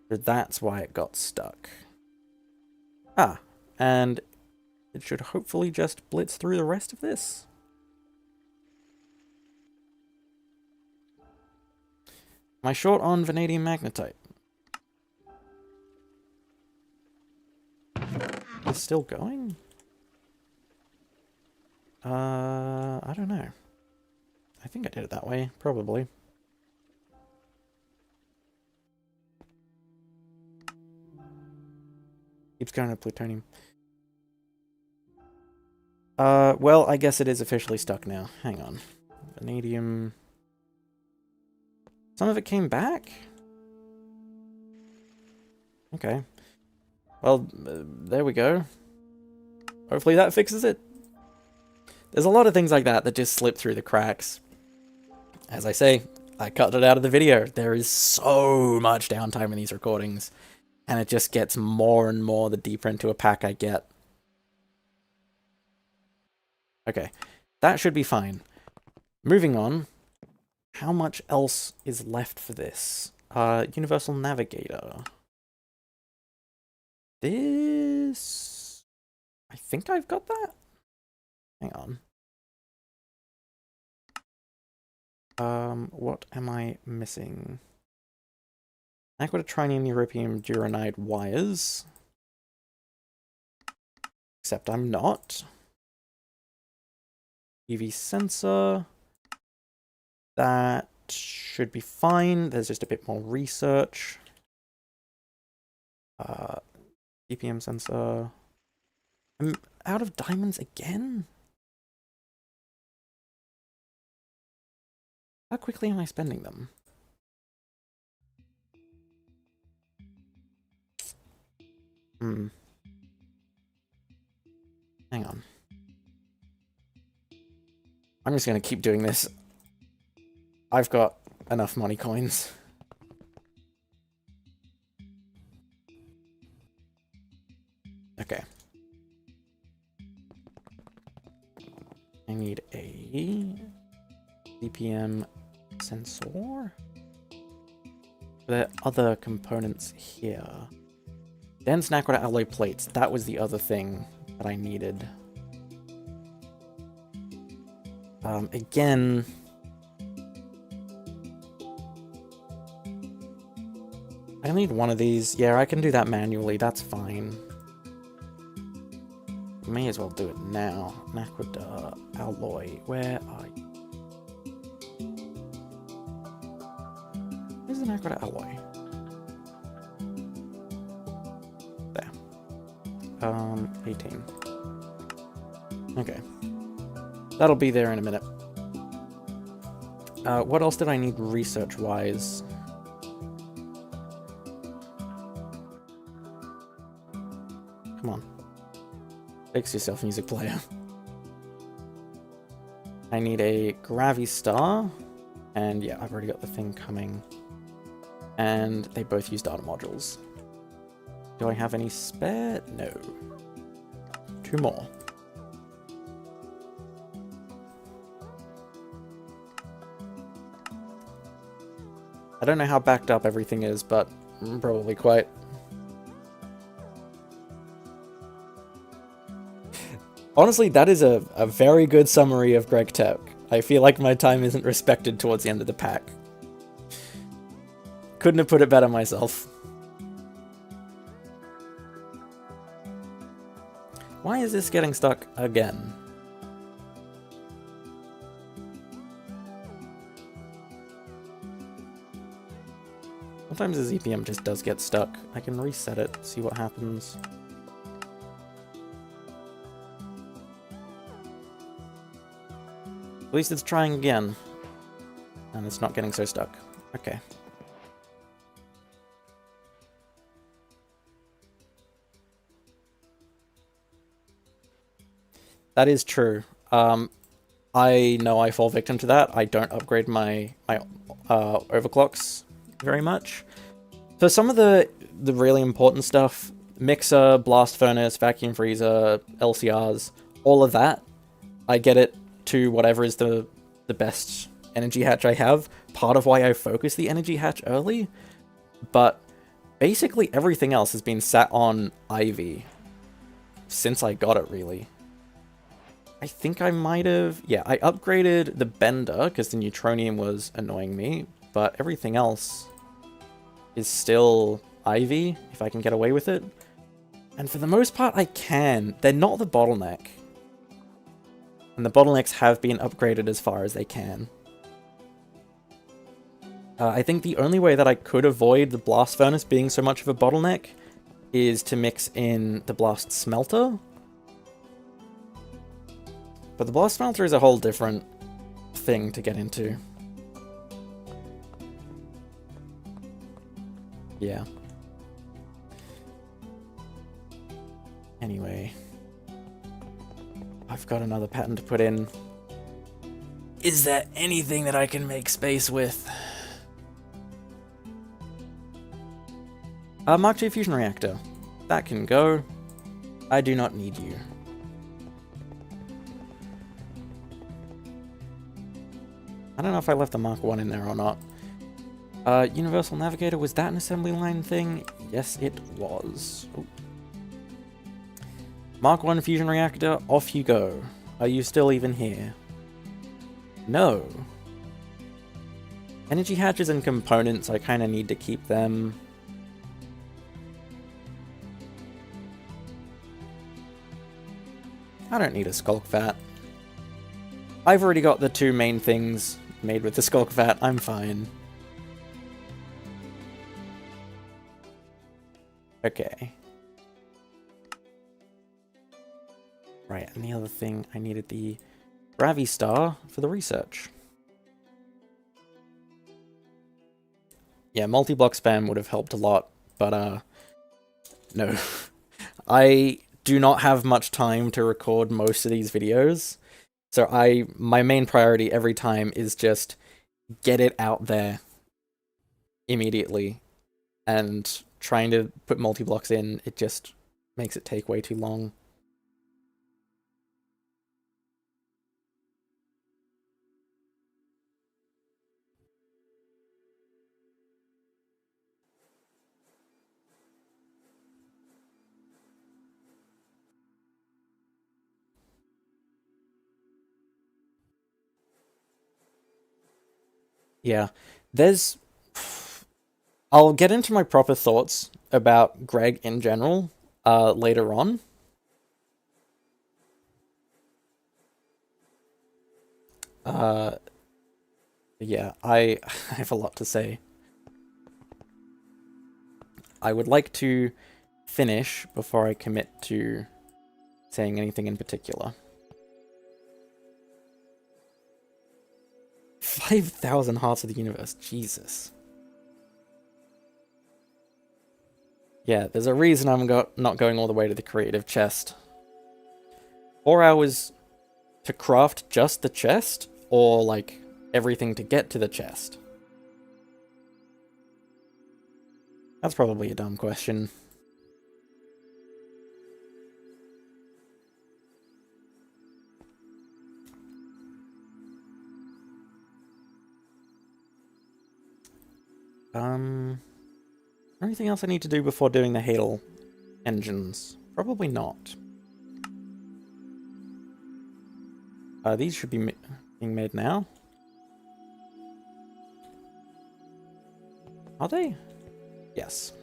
So that's why it got stuck. Ah, and it should hopefully just blitz through the rest of this. Am I short on vanadium magnetite? It's still going? I don't know. I think I did it that way, probably. Keeps going to plutonium. Well, I guess it is officially stuck now. Hang on. Vanadium. Some of it came back? Okay. Well, there we go. Hopefully that fixes it. There's a lot of things like that that just slip through the cracks. As I say, I cut it out of the video. There is so much downtime in these recordings, and it just gets more and more the deeper into a pack I get. Okay, that should be fine. Moving on. How much else is left for this? Universal Navigator. This... I think I've got that? Hang on. What am I missing? Aquatrinium European Duranide wires. Except I'm not. UV sensor. That should be fine. There's just a bit more research. DPM sensor. I'm out of diamonds again? How quickly am I spending them? Hang on. I'm just gonna keep doing this. I've got enough money coins. Okay. I need a DPM sensor. There are other components here. Dense nacquator alloy plates. That was the other thing that I needed. Again... I need one of these. Yeah, I can do that manually. That's fine. May as well do it now. Nacquator alloy. Where are you? haven't I got an alloy? There. 18. Okay. That'll be there in a minute. What else did I need research-wise? Come on. Fix yourself, music player. I need a Gravi Star. And yeah, I've already got the thing coming. And they both use data modules. Do I have any spare? No. 2 more. I don't know how backed up everything is, but probably quite. Honestly, that is a very good summary of Greg Tech. I feel like my time isn't respected towards the end of the pack. Couldn't have put it better myself. Why is this getting stuck again? Sometimes the ZPM just does get stuck. I can reset it, see what happens. At least it's trying again. And it's not getting so stuck. Okay. That is true. I know I fall victim to that. I don't upgrade my overclocks very much. For some of the really important stuff, mixer, blast furnace, vacuum freezer, LCRs, all of that, I get it to whatever is the best energy hatch I have. Part of why I focus the energy hatch early, but basically everything else has been sat on Ivy since I got it, really. I think I might have... Yeah, I upgraded the Bender because the Neutronium was annoying me, but everything else is still Ivy, if I can get away with it. And for the most part, I can. They're not the bottleneck. And the bottlenecks have been upgraded as far as they can. I think the only way that I could avoid the blast furnace being so much of a bottleneck is to mix in the blast smelter. But the blast smelter is a whole different thing to get into. Yeah. Anyway. I've got another pattern to put in. Is there anything that I can make space with? Mark II fusion reactor. That can go. I do not need you. I don't know if I left the Mark 1 in there or not. Universal Navigator, was that an assembly line thing? Yes, it was. Ooh. Mark 1 fusion reactor, off you go. Are you still even here? No. Energy hatches and components, I kind of need to keep them. I don't need a Skulk Vat. I've already got the 2 main things made with the Skulk Vat, I'm fine. Okay. Right, and the other thing, I needed the Gravi Star for the research. Yeah, multi-block spam would have helped a lot, but no. I do not have much time to record most of these videos, so my main priority every time is just get it out there immediately, and trying to put multi-blocks in, it just makes it take way too long. Yeah, there's... I'll get into my proper thoughts about Greg in general later on. Yeah, I have a lot to say. I would like to finish before I commit to saying anything in particular. 5,000 Hearts of the Universe, Jesus. Yeah, there's a reason I'm not going all the way to the creative chest. 4 hours to craft just the chest, or like everything to get to the chest? That's probably a dumb question. Anything else I need to do before doing the Hail engines? Probably not. These should be being made now. Are they? Yes.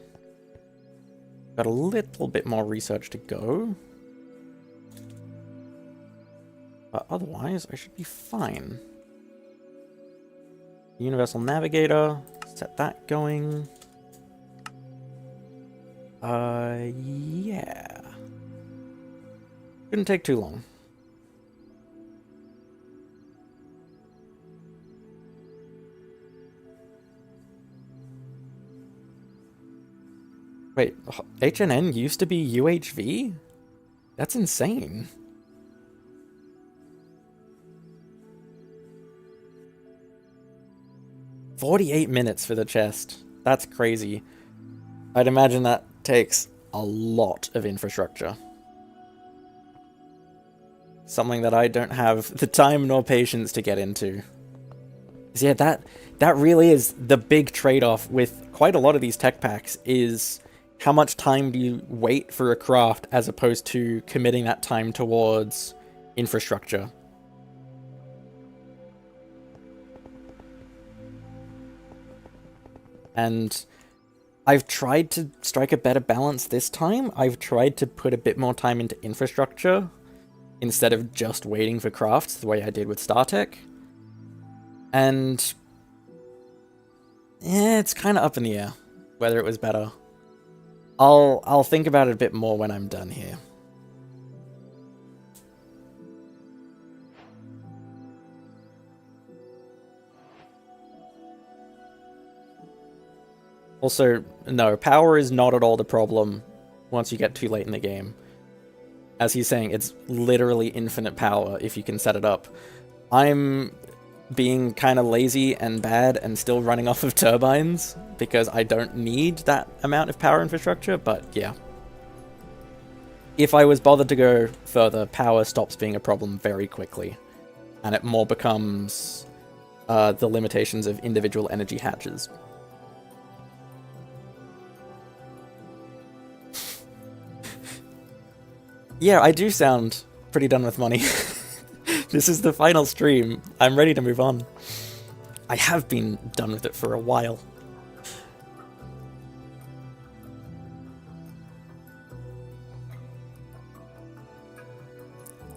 Got a little bit more research to go. But otherwise, I should be fine. Universal Navigator, set that going. Yeah. Shouldn't take too long. Wait, HNN used to be UHV? That's insane. "48 minutes for the chest. That's crazy. I'd imagine that takes a lot of infrastructure. Something that I don't have the time nor patience to get into. Yeah, that really is the big trade-off with quite a lot of these tech packs, is how much time do you wait for a craft as opposed to committing that time towards infrastructure. And I've tried to strike a better balance this time. I've tried to put a bit more time into infrastructure instead of just waiting for crafts the way I did with StarTech. And yeah, it's kind of up in the air whether it was better. I'll think about it a bit more when I'm done here. Also, no, power is not at all the problem once you get too late in the game. As he's saying, it's literally infinite power if you can set it up. I'm being kind of lazy and bad and still running off of turbines because I don't need that amount of power infrastructure, but yeah. If I was bothered to go further, power stops being a problem very quickly, and it more becomes the limitations of individual energy hatches. Yeah, I do sound pretty done with money. This is the final stream. I'm ready to move on. I have been done with it for a while.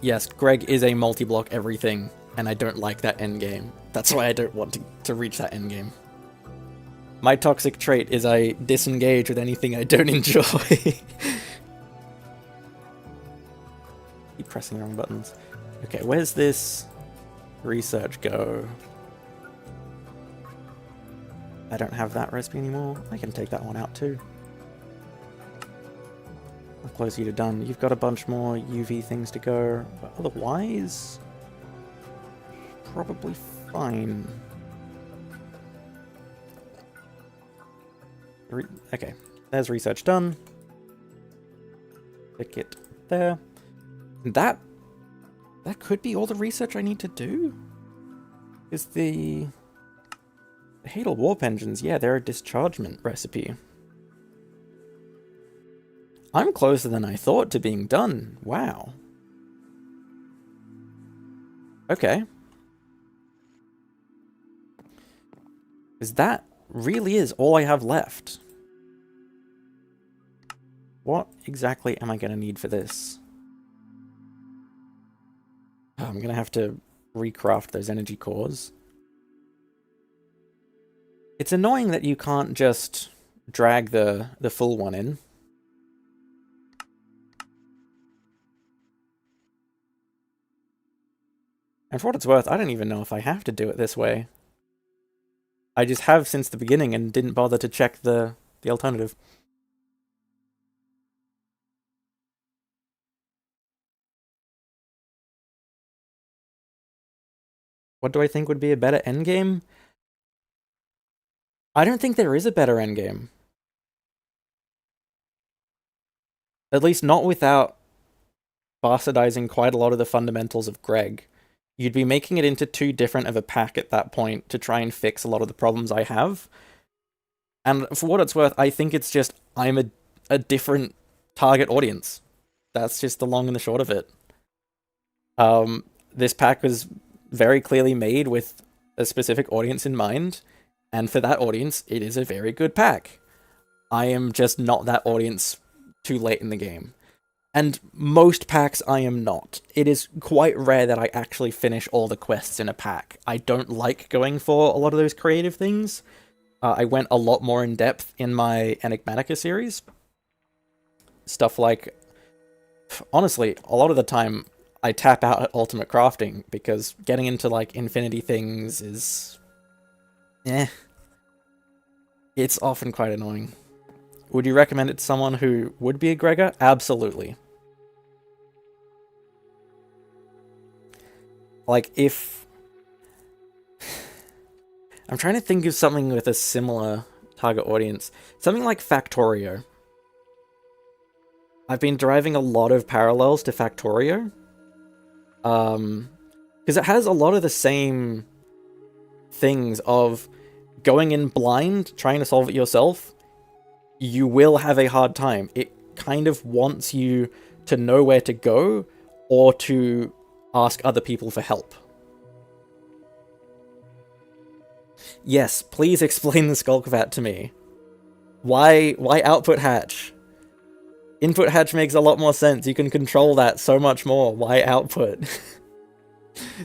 Yes, Greg is a multi-block everything, and I don't like that endgame. That's why I don't want to reach that endgame. My toxic trait is I disengage with anything I don't enjoy. Keep pressing the wrong buttons. Okay, where's this research go? I don't have that recipe anymore. I can take that one out too. How close are you to done? You've got a bunch more UV things to go, but otherwise, probably fine. Okay, there's research done. Click it there. That could be all the research I need to do? Is the Hadal Warp Engines, yeah, they're a dischargement recipe. I'm closer than I thought to being done. Wow. Okay. Because that really is all I have left. What exactly am I going to need for this? Oh, I'm going to have to recraft those energy cores. It's annoying that you can't just drag the full one in. And for what it's worth, I don't even know if I have to do it this way. I just have since the beginning and didn't bother to check the alternative. What do I think would be a better endgame? I don't think there is a better endgame. At least not without bastardizing quite a lot of the fundamentals of Greg. You'd be making it into too different of a pack at that point to try and fix a lot of the problems I have. And for what it's worth, I think it's just I'm a different target audience. That's just the long and the short of it. This pack was very clearly made with a specific audience in mind, and for that audience, it is a very good pack. I am just not that audience too late in the game. And most packs I am not. It is quite rare that I actually finish all the quests in a pack. I don't like going for a lot of those creative things. I went a lot more in depth in my Enigmatica series. Stuff like, honestly, a lot of the time I tap out at Ultimate Crafting because getting into like infinity things is... It's often quite annoying. Would you recommend it to someone who would be a Gregor? Absolutely. Like, if... I'm trying to think of something with a similar target audience. Something like Factorio. I've been deriving a lot of parallels to Factorio. Because it has a lot of the same things of going in blind, trying to solve it yourself. You will have a hard time. It kind of wants you to know where to go or to ask other people for help. Yes, please explain the Skulk Vat to me. Why output hatch? Input hatch makes a lot more sense. You can control that so much more. Why output?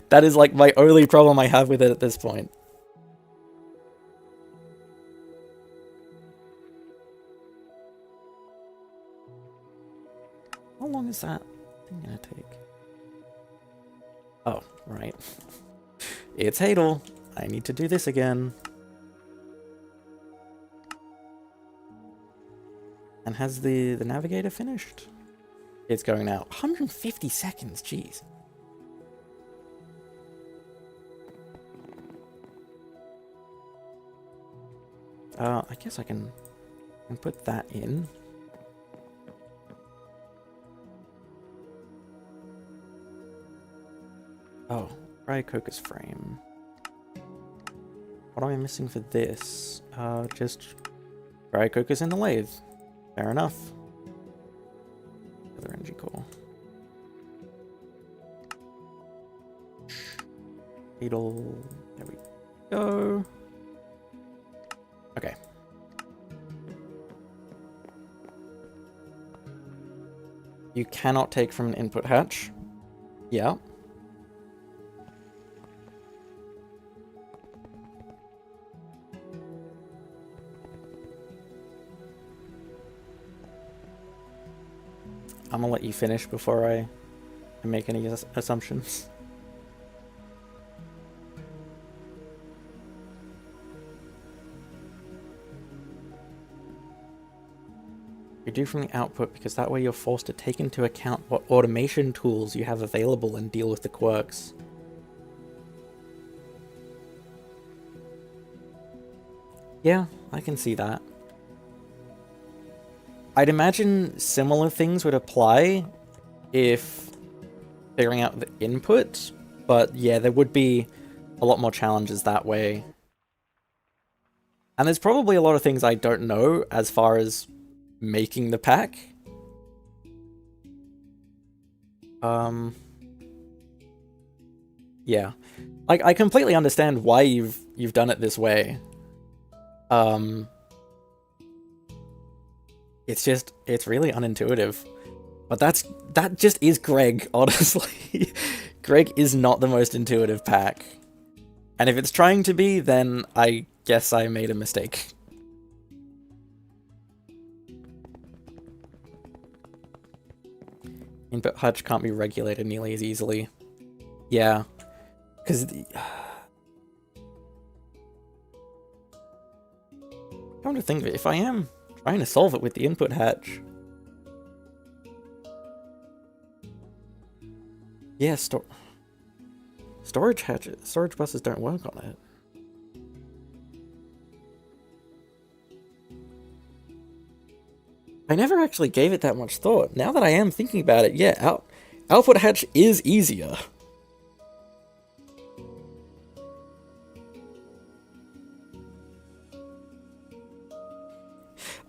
That is like my only problem I have with it at this point. How long is that thing gonna take? Oh, right. It's Hadel. I need to do this again. And has the navigator finished? It's going now. 150 seconds, jeez. I guess I can put that in. Oh, Cryococcus frame. What am I missing for this? Just Cryococcus in the lathe. Fair enough. Other energy core. Beetle. There we go. Okay. You cannot take from an input hatch. Yeah. I'm gonna let you finish before I make any assumptions. You do from the output because that way you're forced to take into account what automation tools you have available and deal with the quirks. Yeah, I can see that. I'd imagine similar things would apply if figuring out the input, but yeah, there would be a lot more challenges that way. And there's probably a lot of things I don't know as far as making the pack. Yeah. I completely understand why you've done it this way. It's really unintuitive. But that just is Greg, honestly. Greg is not the most intuitive pack. And if it's trying to be, then I guess I made a mistake. Input hatch can't be regulated nearly as easily. Yeah. Because... Come to think of it, if I am trying to solve it with the input hatch... Yeah, storage buses don't work on it. I never actually gave it that much thought. Now that I am thinking about it, yeah, output hatch is easier.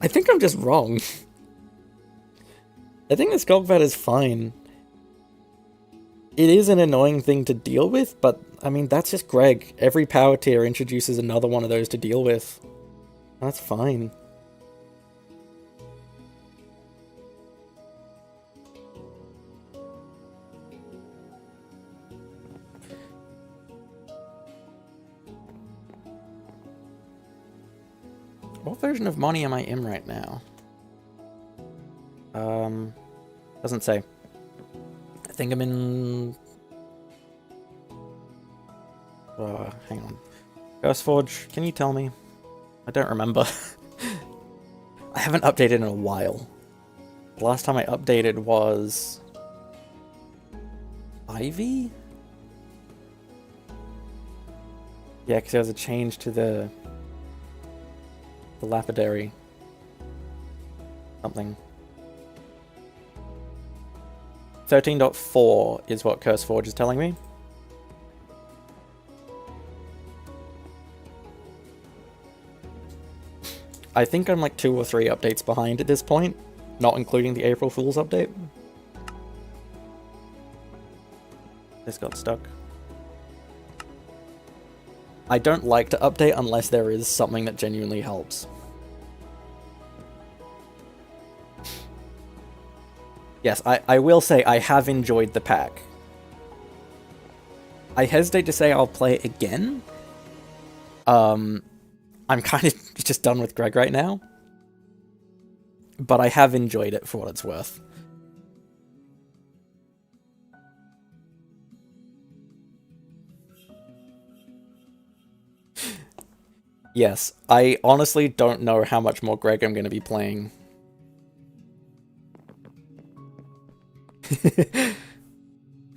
I think I'm just wrong. I think the sculk pad is fine. It is an annoying thing to deal with, but, I mean, that's just Greg. Every power tier introduces another one of those to deal with. That's fine. What version of Moni am I in right now? Doesn't say. I think I'm in... hang on. CurseForge, can you tell me? I don't remember. I haven't updated in a while. The last time I updated was... Ivy? Yeah, because there was a change to the lapidary. Something. 13.4 is what CurseForge is telling me. I think I'm like 2 or 3 updates behind at this point, not including the April Fool's update. This got stuck. I don't like to update unless there is something that genuinely helps. Yes, I will say I have enjoyed the pack. I hesitate to say I'll play it again. I'm kind of just done with Greg right now. But I have enjoyed it for what it's worth. Yes, I honestly don't know how much more Greg I'm going to be playing.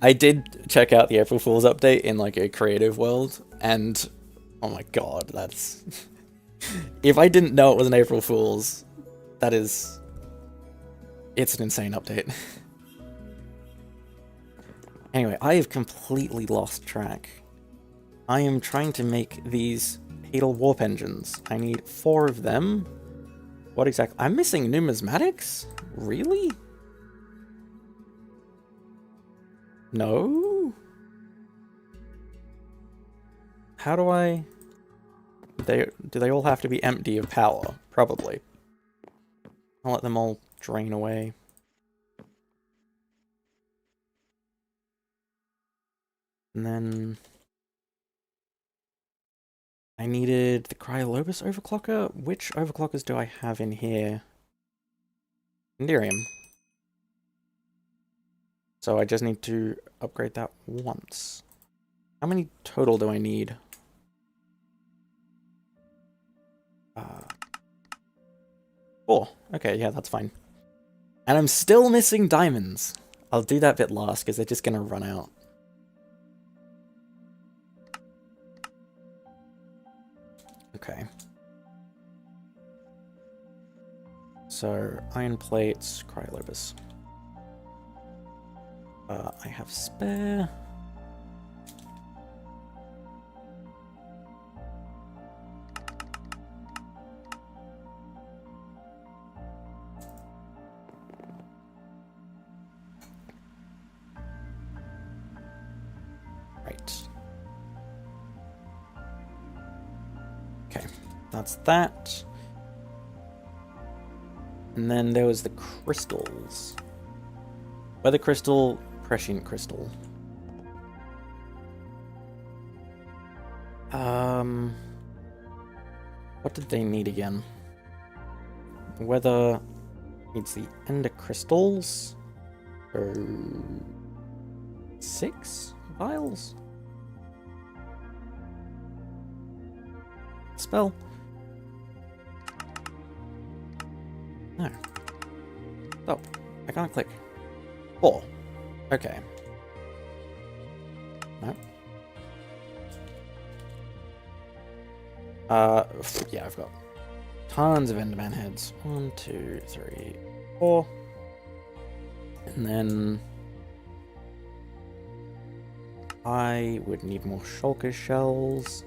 I did check out the April Fool's update in like a creative world, and oh my god, that's... If I didn't know it was an April Fool's, that is... It's an insane update. Anyway, I have completely lost track. I am trying to make these Hadal Warp Engines. I need 4 of them. What exactly? I'm missing numismatics? Really? No? How do I... Do they all have to be empty of power? Probably. I'll let them all drain away. And then... I needed the Cryolobus overclocker. Which overclockers do I have in here? Enderium. So I just need to upgrade that once. How many total do I need? 4. Okay, yeah, that's fine. And I'm still missing diamonds. I'll do that bit last, because they're just going to run out. Okay. So, iron plates, Cryolobus. I have spare. Right. Okay, that's that. And then there was the crystals. Weather crystal, prescient crystal. What did they need again? Weather needs the ender crystals. So 6 vials? Spell? No. Stop. I can't click. 4. Okay. No. Yeah, I've got tons of Enderman heads. 1, 2, 3, 4. And then I would need more shulker shells.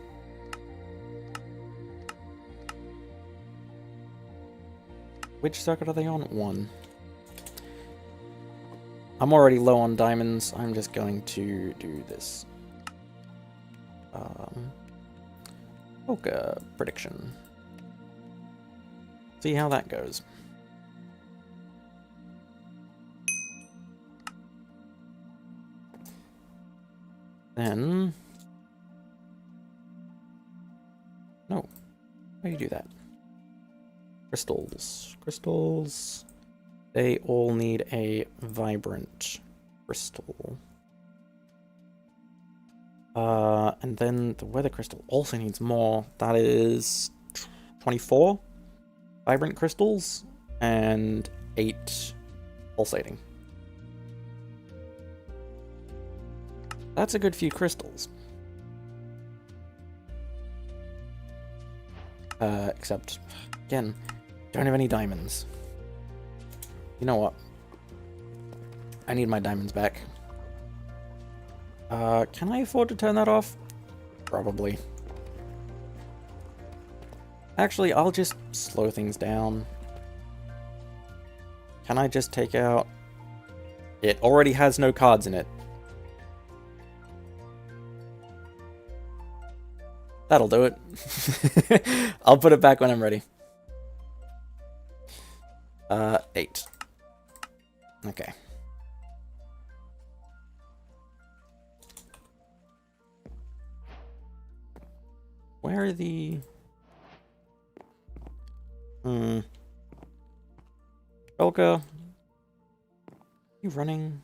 Which circuit are they on? 1. I'm already low on diamonds. I'm just going to do this. Shulker prediction. See how that goes. Then... No. How do you do that? Crystals. Crystals. They all need a vibrant crystal. And then the weather crystal also needs more. That is 24 vibrant crystals and 8 pulsating. That's a good few crystals. Except, again, don't have any diamonds. You know what? I need my diamonds back. Can I afford to turn that off? Probably. Actually, I'll just slow things down. Can I just take out... It already has no cards in it. That'll do it. I'll put it back when I'm ready. 8. Okay. Where are the... Belka? You running?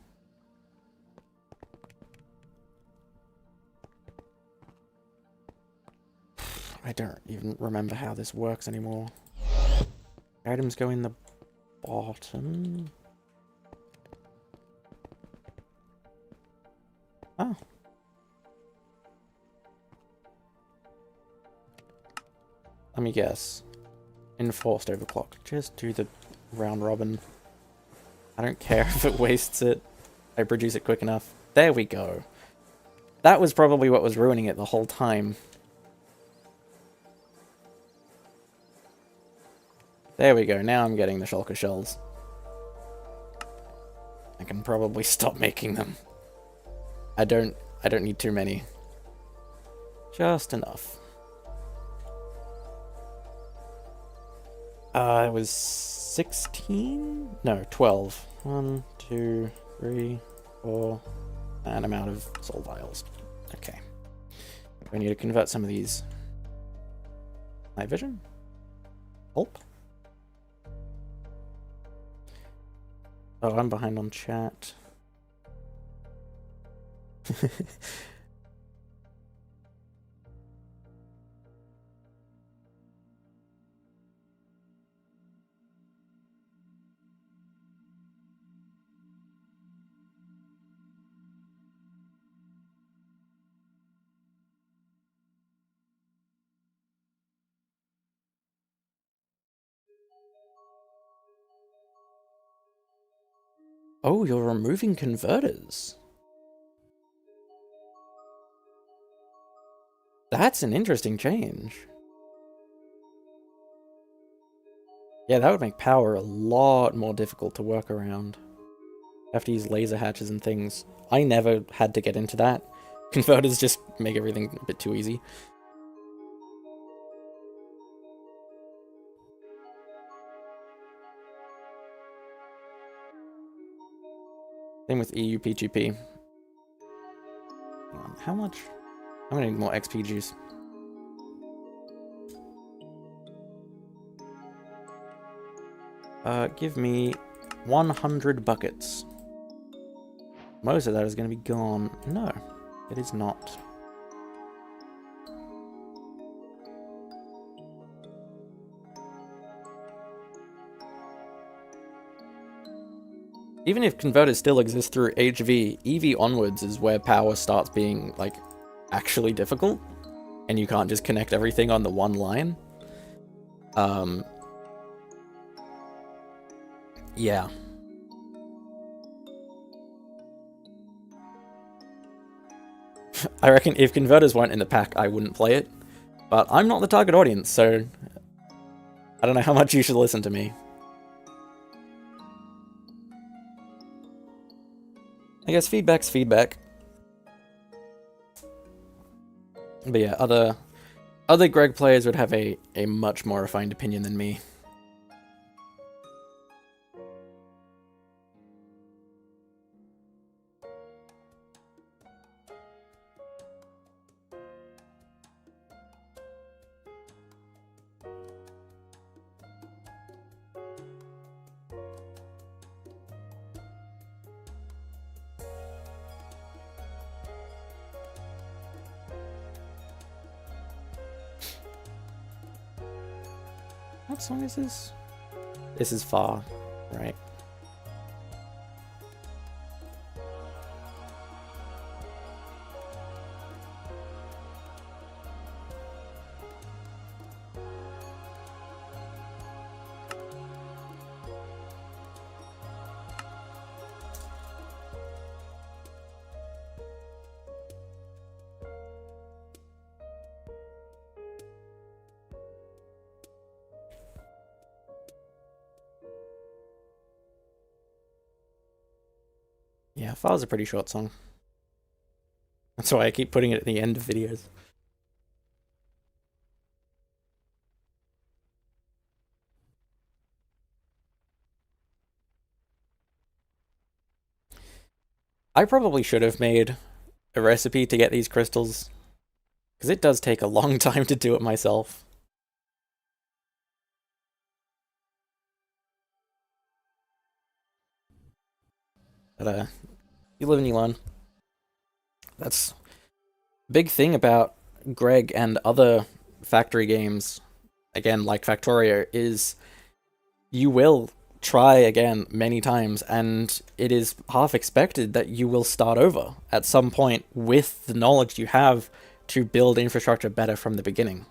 I don't even remember how this works anymore. Items go in the bottom. Oh. Let me guess. Enforced overclock. Just do the round robin. I don't care if it wastes it. I produce it quick enough. There we go. That was probably what was ruining it the whole time. There we go. Now I'm getting the shulker shells. I can probably stop making them. I don't need too many. Just enough. It was 16? No, 12. 1, 2, 3, 4. And I'm out of soul vials. Okay. We need to convert some of these. Night vision? Pulp? Oh, I'm behind on chat. Oh, you're removing converters. That's an interesting change. Yeah, that would make power a lot more difficult to work around. Have to use laser hatches and things. I never had to get into that. Converters just make everything a bit too easy. Same with EUPGP. How much? I'm gonna need more XP juice. Give me 100 buckets. most of that is going to be gone. No, it is not. Even if converters still exist through HV, EV onwards is where power starts being, like, actually difficult, and you can't just connect everything on the one line. Yeah. I reckon if converters weren't in the pack, I wouldn't play it, but I'm not the target audience, so I don't know how much you should listen to me. I guess feedback's feedback. But yeah, other Greg players would have a much more refined opinion than me. What song is this? This is Far, right? Yeah, Far's a pretty short song. That's why I keep putting it at the end of videos. I probably should have made a recipe to get these crystals, because it does take a long time to do it myself. But you live and you learn. That's a big thing about Greg and other factory games, again, like Factorio, is you will try again many times, and it is half expected that you will start over at some point with the knowledge you have to build infrastructure better from the beginning.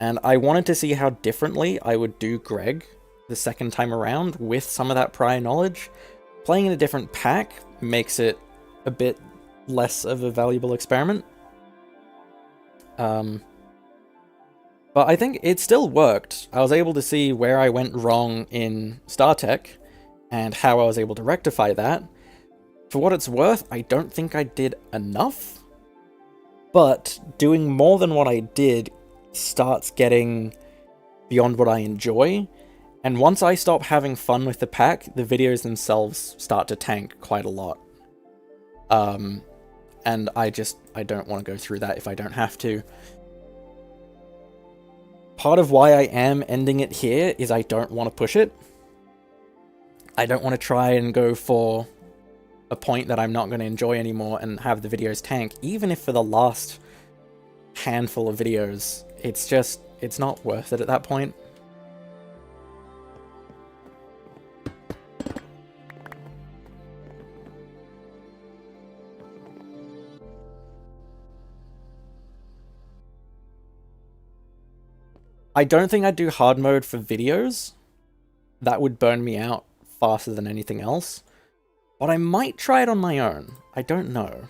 And I wanted to see how differently I would do Greg the second time around with some of that prior knowledge. Playing in a different pack makes it a bit less of a valuable experiment. But I think it still worked. I was able to see where I went wrong in StarTech and how I was able to rectify that. For what it's worth, I don't think I did enough. But doing more than what I did starts getting beyond what I enjoy. And once I stop having fun with the pack, the videos themselves start to tank quite a lot. And I don't want to go through that if I don't have to. Part of why I am ending it here is I don't want to push it. I don't want to try and go for a point that I'm not going to enjoy anymore and have the videos tank, even if for the last handful of videos, it's not worth it at that point. I don't think I'd do hard mode for videos. That would burn me out faster than anything else. But I might try it on my own. I don't know.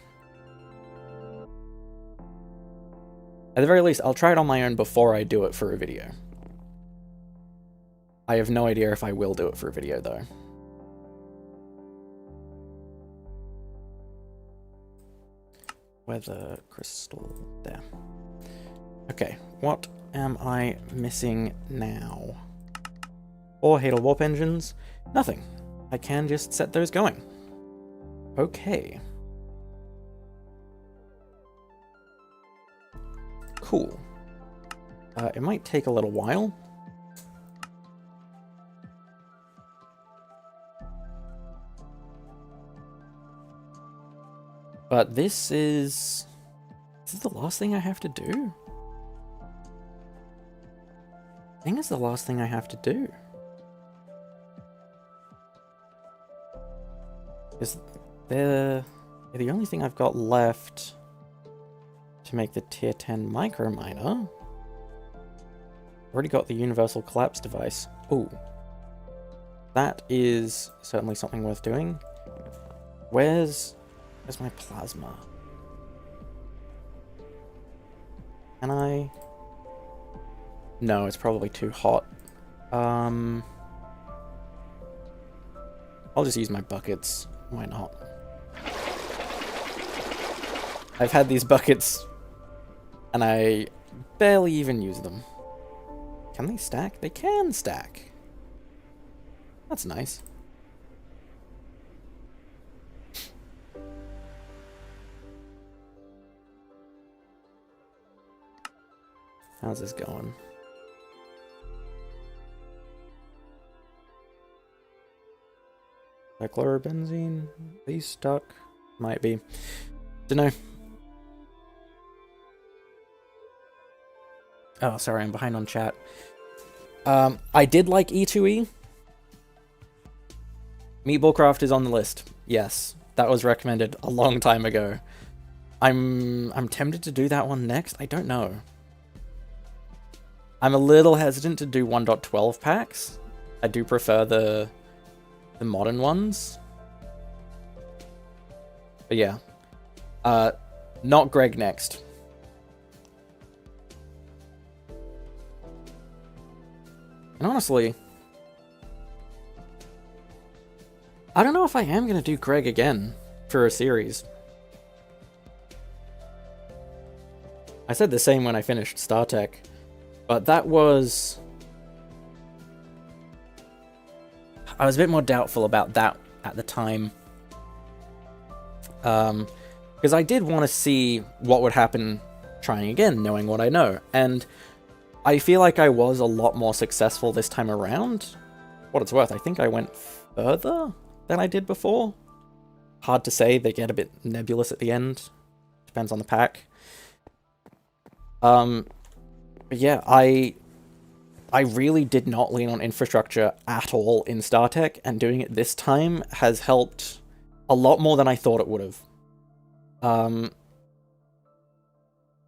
At the very least, I'll try it on my own before I do it for a video. I have no idea if I will do it for a video, though. Weather crystal. There. Okay, what am I missing now? 4 Hadal Warp Engines? Nothing. I can just set those going. Okay. Cool. It might take a little while. But this is the last thing I have to do? I think it's the last thing I have to do. Is they're the only thing I've got left to make the tier 10 micro miner. Already got the universal collapse device. Ooh. That is certainly something worth doing. Where's my plasma? Can I? No, it's probably too hot. I'll just use my buckets. Why not? I've had these buckets and I barely even use them. Can they stack? They can stack. That's nice. How's this going? Dichlorobenzene? These stuck? Might be. Dunno. Oh, sorry, I'm behind on chat. I did like E2E. Meatballcraft is on the list. Yes, that was recommended a long time ago. I'm tempted to do that one next. I don't know. I'm a little hesitant to do 1.12 packs. I do prefer the modern ones. But yeah. Not Greg next. And honestly, I don't know if I am going to do Greg again for a series. I said the same when I finished StarTech, but that was... I was a bit more doubtful about that at the time. Because I did want to see what would happen trying again, knowing what I know. And I feel like I was a lot more successful this time around. What it's worth, I think I went further than I did before. Hard to say, they get a bit nebulous at the end. Depends on the pack. But yeah, I really did not lean on infrastructure at all in StarTech, and doing it this time has helped a lot more than I thought it would have.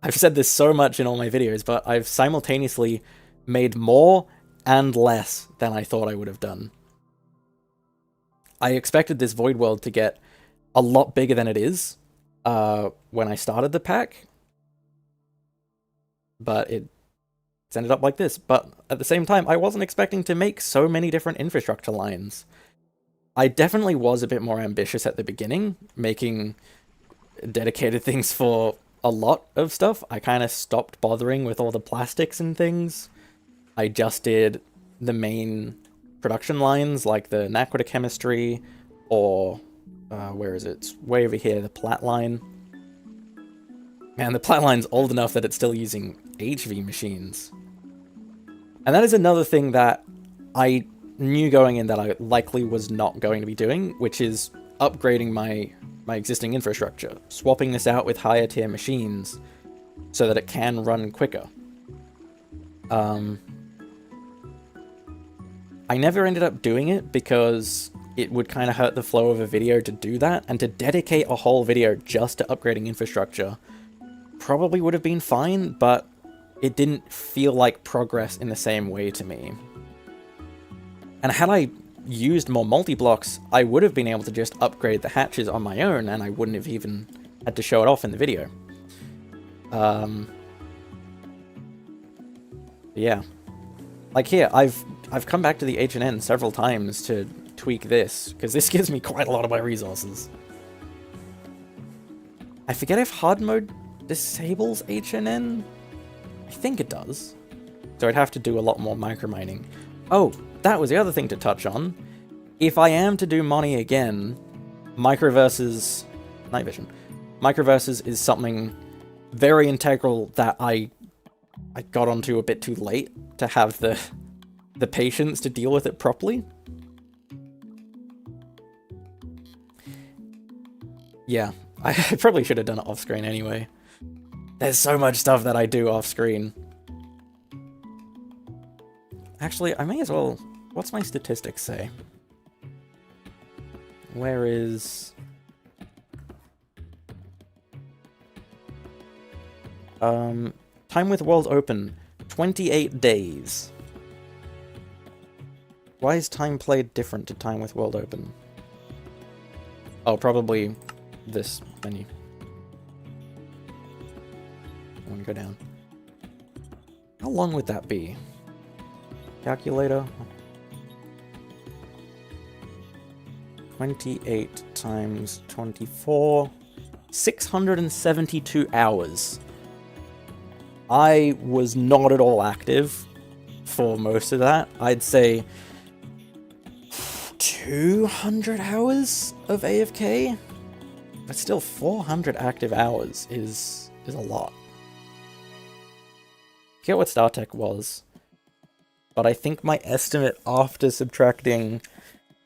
I've said this so much in all my videos, but I've simultaneously made more and less than I thought I would have done. I expected this Void World to get a lot bigger than it is when I started the pack, but it's ended up like this. But at the same time, I wasn't expecting to make so many different infrastructure lines. I definitely was a bit more ambitious at the beginning, making dedicated things for a lot of stuff. I kind of stopped bothering with all the plastics and things. I just did the main production lines, like the Naquita chemistry, or where is it? It's way over here, the plat line. Man, the plat line's old enough that it's still using HV machines. And that is another thing that I knew going in that I likely was not going to be doing, which is upgrading my existing infrastructure, swapping this out with higher tier machines so that it can run quicker. I never ended up doing it because it would kind of hurt the flow of a video to do that, and to dedicate a whole video just to upgrading infrastructure probably would have been fine, but it didn't feel like progress in the same way to me. And had I used more multi-blocks, I would have been able to just upgrade the hatches on my own, and I wouldn't have even had to show it off in the video. Yeah. Like here, I've come back to the H&N several times to tweak this, because this gives me quite a lot of my resources. I forget if hard mode disables H&N? I think it does. So I'd have to do a lot more micromining. Oh, that was the other thing to touch on. If I am to do Moni again, Microverses... Night Vision. Microverses is something very integral that I got onto a bit too late to have the patience to deal with it properly. Yeah, I probably should have done it off screen anyway. There's so much stuff that I do off screen. Actually, I may as well... What's my statistics say? Where is... time with world open. 28 days. Why is time played different to time with world open? Oh, probably this menu. I want to go down. How long would that be? Calculator. 28 times 24. 672 hours. I was not at all active for most of that. I'd say 200 hours of AFK? But still, 400 active hours is a lot. I forget what StarTech was, but I think my estimate after subtracting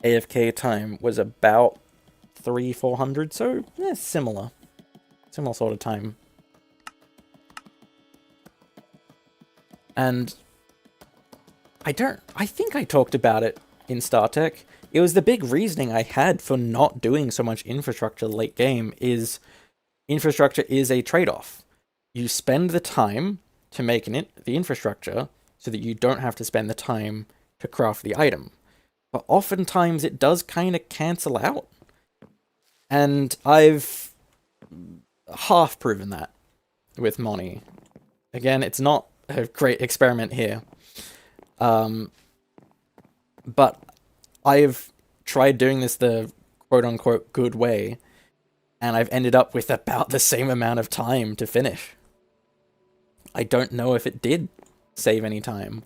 AFK time was about 300-400, so similar sort of time. And I think I talked about it in StarTech. It was the big reasoning I had for not doing so much infrastructure late game is infrastructure is a trade-off. You spend the time to make the infrastructure so that you don't have to spend the time to craft the item. But oftentimes it does kind of cancel out. And I've half proven that with Moni. Again, it's not a great experiment here. But I've tried doing this the quote-unquote good way, and I've ended up with about the same amount of time to finish. I don't know if it did save any time.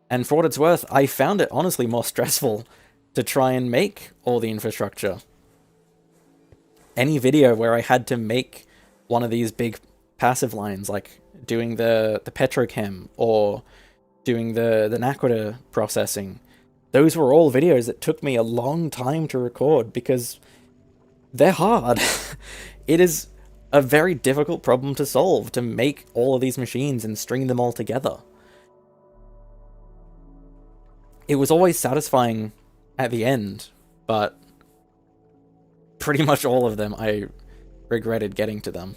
And for what it's worth, I found it honestly more stressful to try and make all the infrastructure. Any video where I had to make one of these big passive lines, like doing the petrochem or doing the Naquita processing, those were all videos that took me a long time to record because they're hard. It is a very difficult problem to solve, to make all of these machines and string them all together. It was always satisfying at the end, but pretty much all of them I regretted getting to them.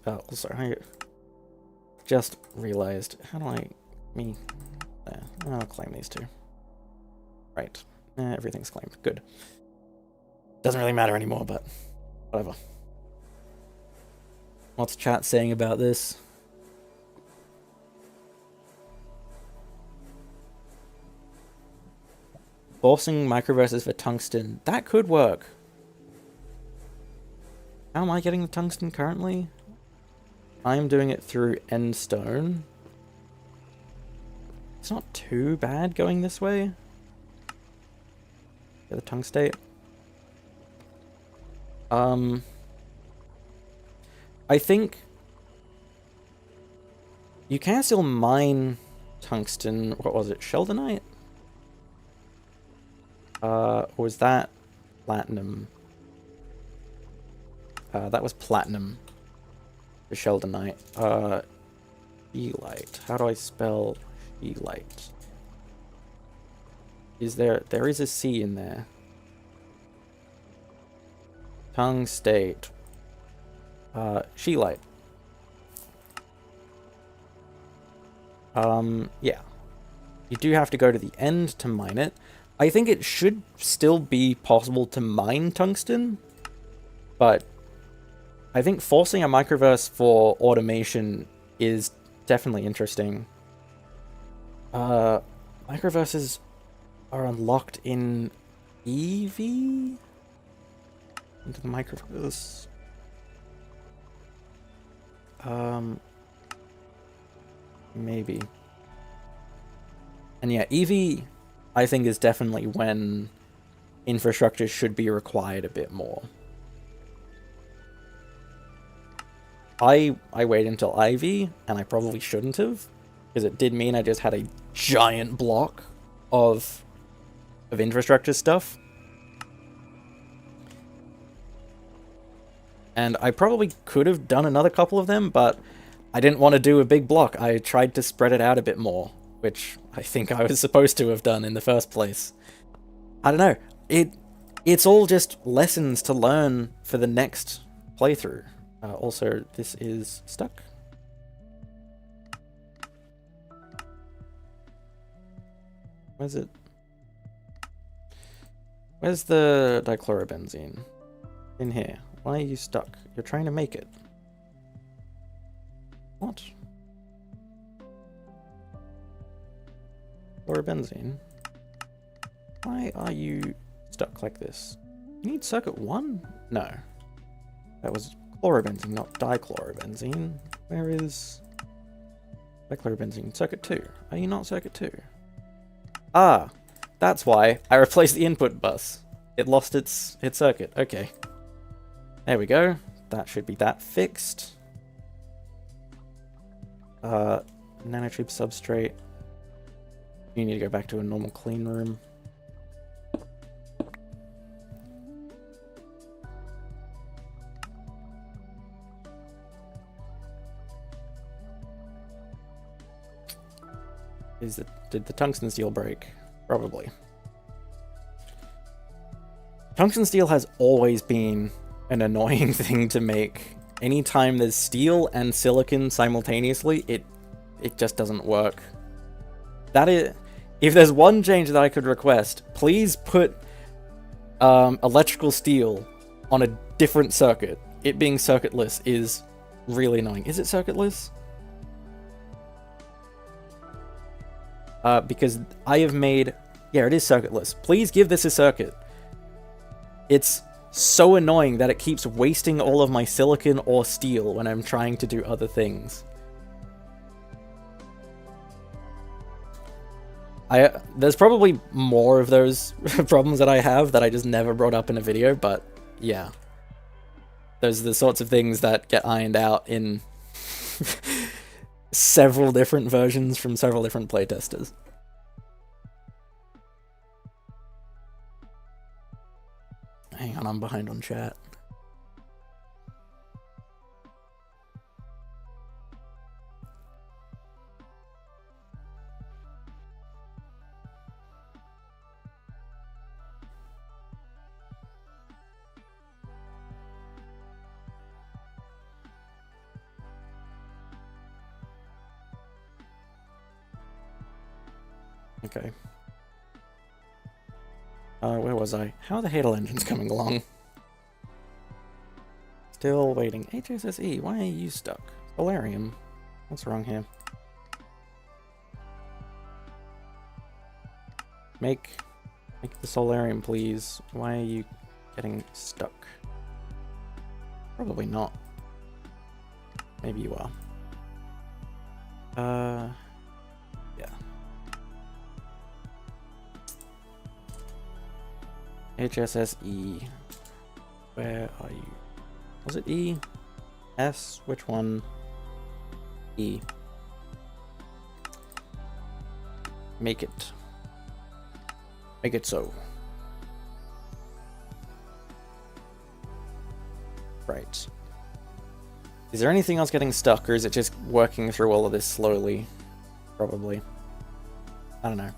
Also, I just realized, how do I'll claim these two. Right. Everything's claimed. Good. Doesn't really matter anymore, but whatever. What's chat saying about this? Forcing microverses for tungsten. That could work. How am I getting the tungsten currently? I'm doing it through Endstone. It's not too bad going this way. Get the tungstate. I think you can still mine tungsten. What was it? Sheldonite? Or was that platinum? That was platinum. The Sheldonite. Scheelite. How do I spell Scheelite? There is a C in there. Tungstate. Scheelite. Yeah. You do have to go to the end to mine it. I think it should still be possible to mine tungsten, but I think forcing a microverse for automation is definitely interesting. Microverses are unlocked in Eevee? Into the microverse. Maybe. And yeah, Eevee, I think, is definitely when infrastructure should be required a bit more. I waited until Ivy, and I probably shouldn't have, because it did mean I just had a giant block of infrastructure stuff. And I probably could have done another couple of them, but I didn't want to do a big block. I tried to spread it out a bit more, which I think I was supposed to have done in the first place. I don't know. It's all just lessons to learn for the next playthrough. Also, this is stuck. Where's it? Where's the dichlorobenzene? In here. Why are you stuck? You're trying to make it. What? Chlorobenzene? Why are you stuck like this? You need circuit 1? No. That was chlorobenzene, not dichlorobenzene. Where is dichlorobenzene? Circuit 2. Are you not circuit 2? Ah, that's why I replaced the input bus. It lost its circuit. Okay. There we go. That should be that fixed. Nanotube substrate. You need to go back to a normal clean room. Did the tungsten steel break? Probably. Tungsten steel has always been an annoying thing to make. Anytime there's steel and silicon simultaneously, it just doesn't work. That is, if there's one change that I could request, please put electrical steel on a different circuit. It being circuitless is really annoying. Is it circuitless? Because I have made... Yeah, it is circuitless. Please give this a circuit. It's so annoying that it keeps wasting all of my silicon or steel when I'm trying to do other things. There's probably more of those problems that I have that I just never brought up in a video, but yeah. Those are the sorts of things that get ironed out in several different versions from several different playtesters. Hang on, I'm behind on chat. Okay. Where was I? How are the Hadal engines coming along? Still waiting. HSSE, why are you stuck? Solarium. What's wrong here? Make the solarium, please. Why are you getting stuck? Probably not. Maybe you are. Yeah. HSSE. Where are you? Was it E? S? Which one? E. Make it. Make it so. Right. Is there anything else getting stuck, or is it just working through all of this slowly? Probably. I don't know.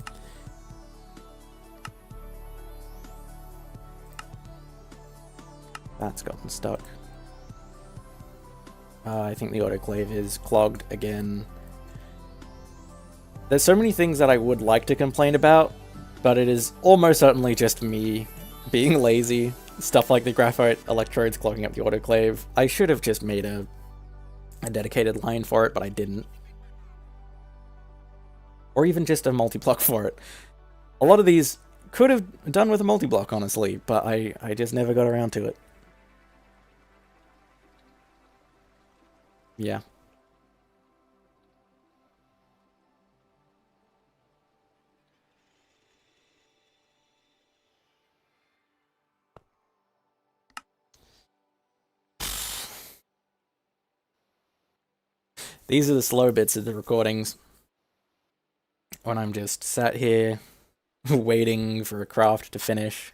That's gotten stuck. I think the autoclave is clogged again. There's so many things that I would like to complain about, but it is almost certainly just me being lazy. Stuff like the graphite electrodes clogging up the autoclave. I should have just made a dedicated line for it, but I didn't. Or even just a multi-block for it. A lot of these could have done with a multi-block, honestly, but I just never got around to it. Yeah. These are the slow bits of the recordings. When I'm just sat here waiting for a craft to finish.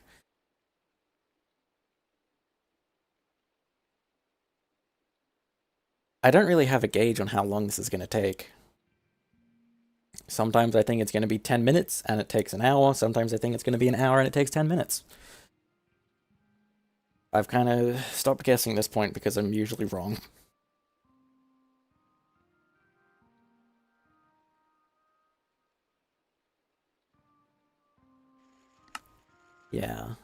I don't really have a gauge on how long this is going to take. Sometimes I think it's going to be 10 minutes and it takes an hour. Sometimes I think it's going to be an hour and it takes 10 minutes. I've kind of stopped guessing this point because I'm usually wrong. Yeah.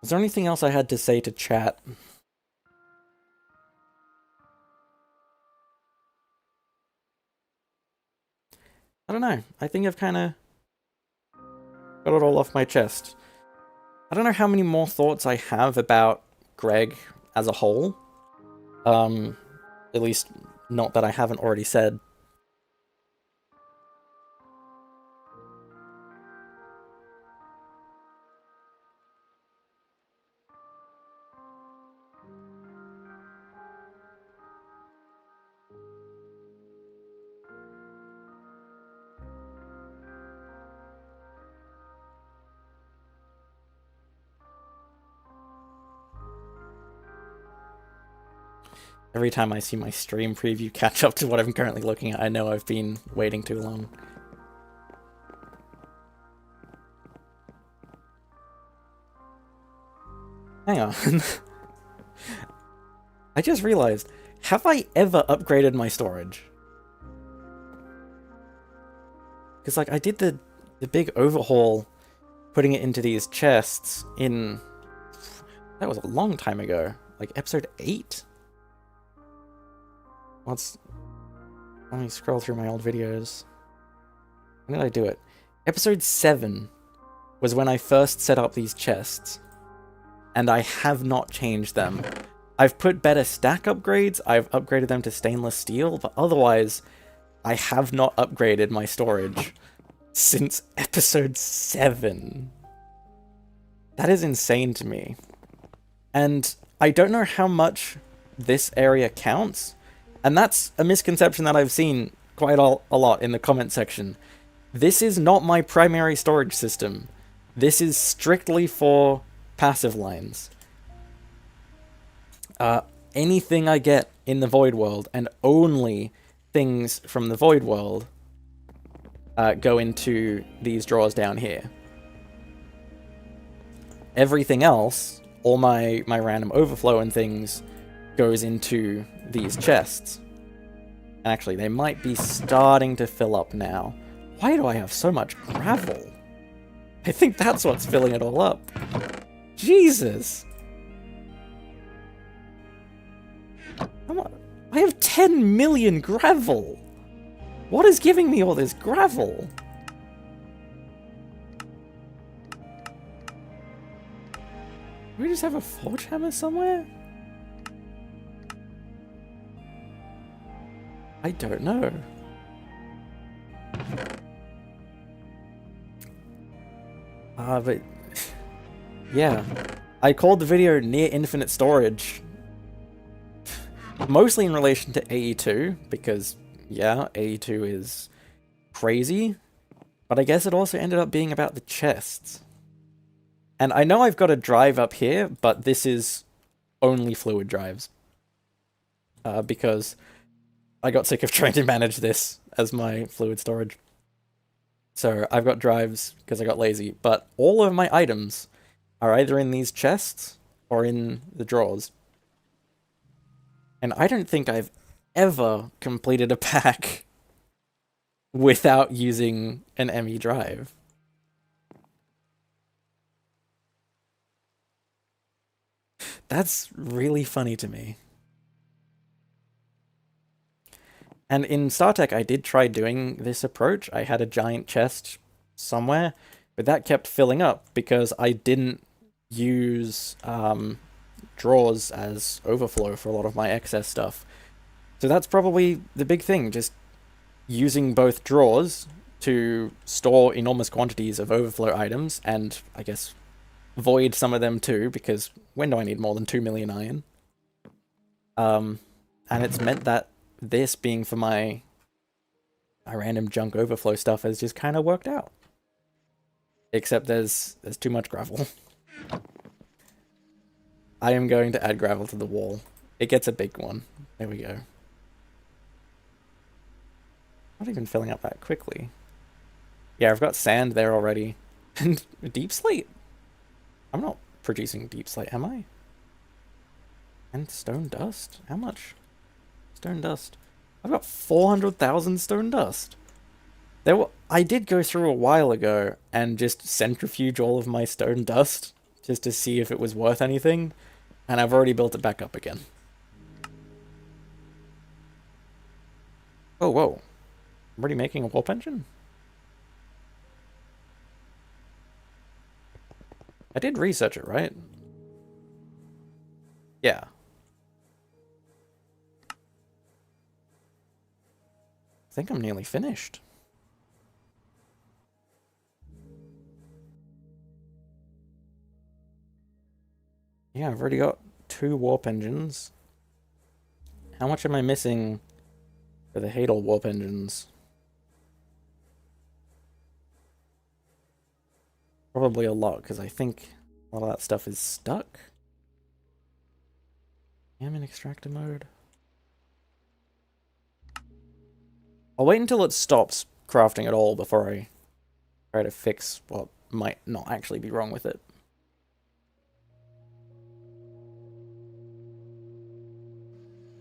Is there anything else I had to say to chat? I don't know. I think I've kind of got it all off my chest. I don't know how many more thoughts I have about Greg as a whole. At least not that I haven't already said. Every time I see my stream preview catch up to what I'm currently looking at, I know I've been waiting too long. Hang on. I just realized, have I ever upgraded my storage? Because, like, I did the big overhaul, putting it into these chests in... That was a long time ago. Like, episode 8? Let me scroll through my old videos. When did I do it? Episode 7 was when I first set up these chests. And I have not changed them. I've put better stack upgrades, I've upgraded them to stainless steel, but otherwise, I have not upgraded my storage since episode 7. That is insane to me. And I don't know how much this area counts, and that's a misconception that I've seen quite a lot in the comment section. This is not my primary storage system. This is strictly for passive lines. Anything I get in the Void World, and only things from the Void World, go into these drawers down here. Everything else, all my random overflow and things, goes into these chests. And actually, they might be starting to fill up now. Why do I have so much gravel? I think that's what's filling it all up. Jesus! I have 10 million gravel! What is giving me all this gravel? Do we just have a forge hammer somewhere? I don't know. But... yeah. I called the video Near Infinite Storage. Mostly in relation to AE2, because, yeah, AE2 is crazy. But I guess it also ended up being about the chests. And I know I've got a drive up here, but this is only fluid drives. Because I got sick of trying to manage this as my fluid storage. So I've got drives because I got lazy, but all of my items are either in these chests or in the drawers. And I don't think I've ever completed a pack without using an ME drive. That's really funny to me. And in StarTech, I did try doing this approach. I had a giant chest somewhere, but that kept filling up because I didn't use drawers as overflow for a lot of my excess stuff. So that's probably the big thing, just using both drawers to store enormous quantities of overflow items, and I guess void some of them too, because when do I need more than 2 million iron? And it's meant that this being for my random junk overflow stuff has just kind of worked out. Except there's too much gravel. I am going to add gravel to the wall. It gets a big one. There we go. Not even filling up that quickly. Yeah, I've got sand there already. And deep slate? I'm not producing deep slate, am I? And stone dust? How much? Stone dust. I've got 400,000 stone dust. I did go through a while ago and just centrifuge all of my stone dust just to see if it was worth anything, and I've already built it back up again. Oh, whoa. I'm already making a warp engine? I did research it, right? Yeah. I think I'm nearly finished. Yeah, I've already got 2 warp engines. How much am I missing for the Hadal warp engines? Probably a lot, because I think a lot of that stuff is stuck. I'm in extractor mode. I'll wait until it stops crafting at all before I try to fix what might not actually be wrong with it.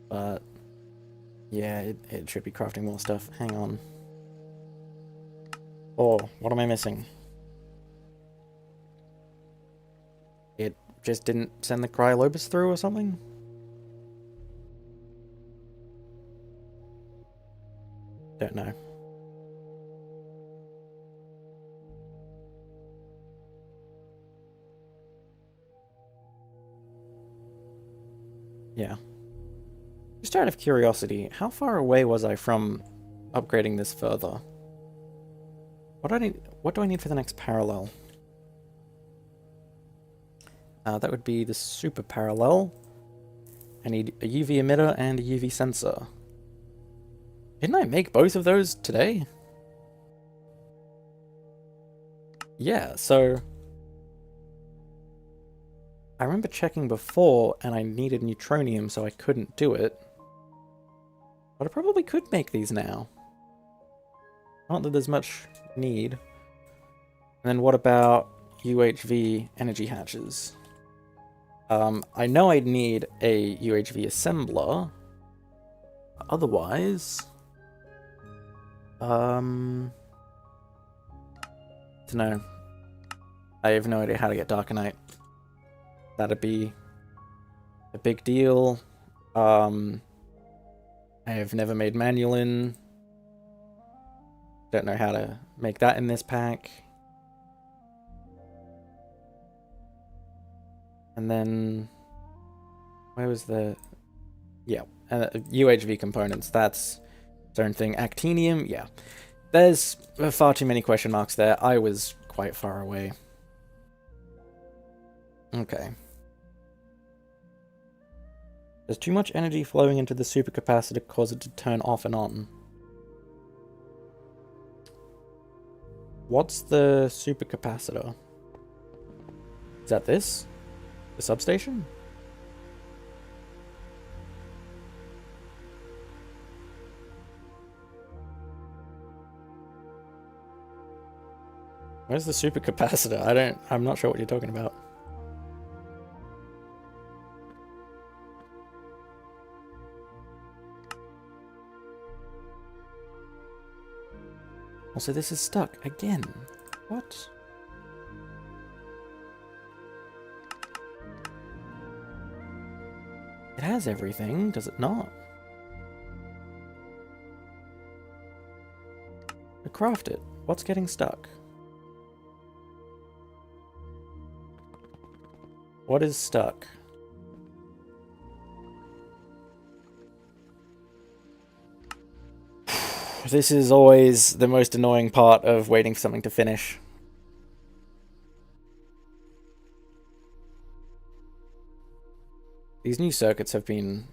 But yeah, it should be crafting more stuff. Hang on. Oh, what am I missing? It just didn't send the Cryolobus through or something? Don't know. Yeah. Just out of curiosity, how far away was I from upgrading this further? What do I need for the next parallel? That would be the super parallel. I need a UV emitter and a UV sensor. Didn't I make both of those today? Yeah, so I remember checking before and I needed neutronium, so I couldn't do it. But I probably could make these now. Not that there's much need. And then what about UHV energy hatches? I know I'd need a UHV assembler. Otherwise, don't know. I have no idea how to get Darkonite. That'd be a big deal. I have never made Manulin. Don't know how to make that in this pack. And then where was the... Yeah, UHV components, that's its own thing. Actinium, yeah. There's far too many question marks there. I was quite far away. Okay. There's too much energy flowing into the supercapacitor to cause it to turn off and on. What's the supercapacitor? Is that this? The substation? Where's the supercapacitor? I'm not sure what you're talking about. Also, this is stuck again. What? It has everything, does it not? I craft it. What's getting stuck? What is stuck? This is always the most annoying part of waiting for something to finish. These new circuits have been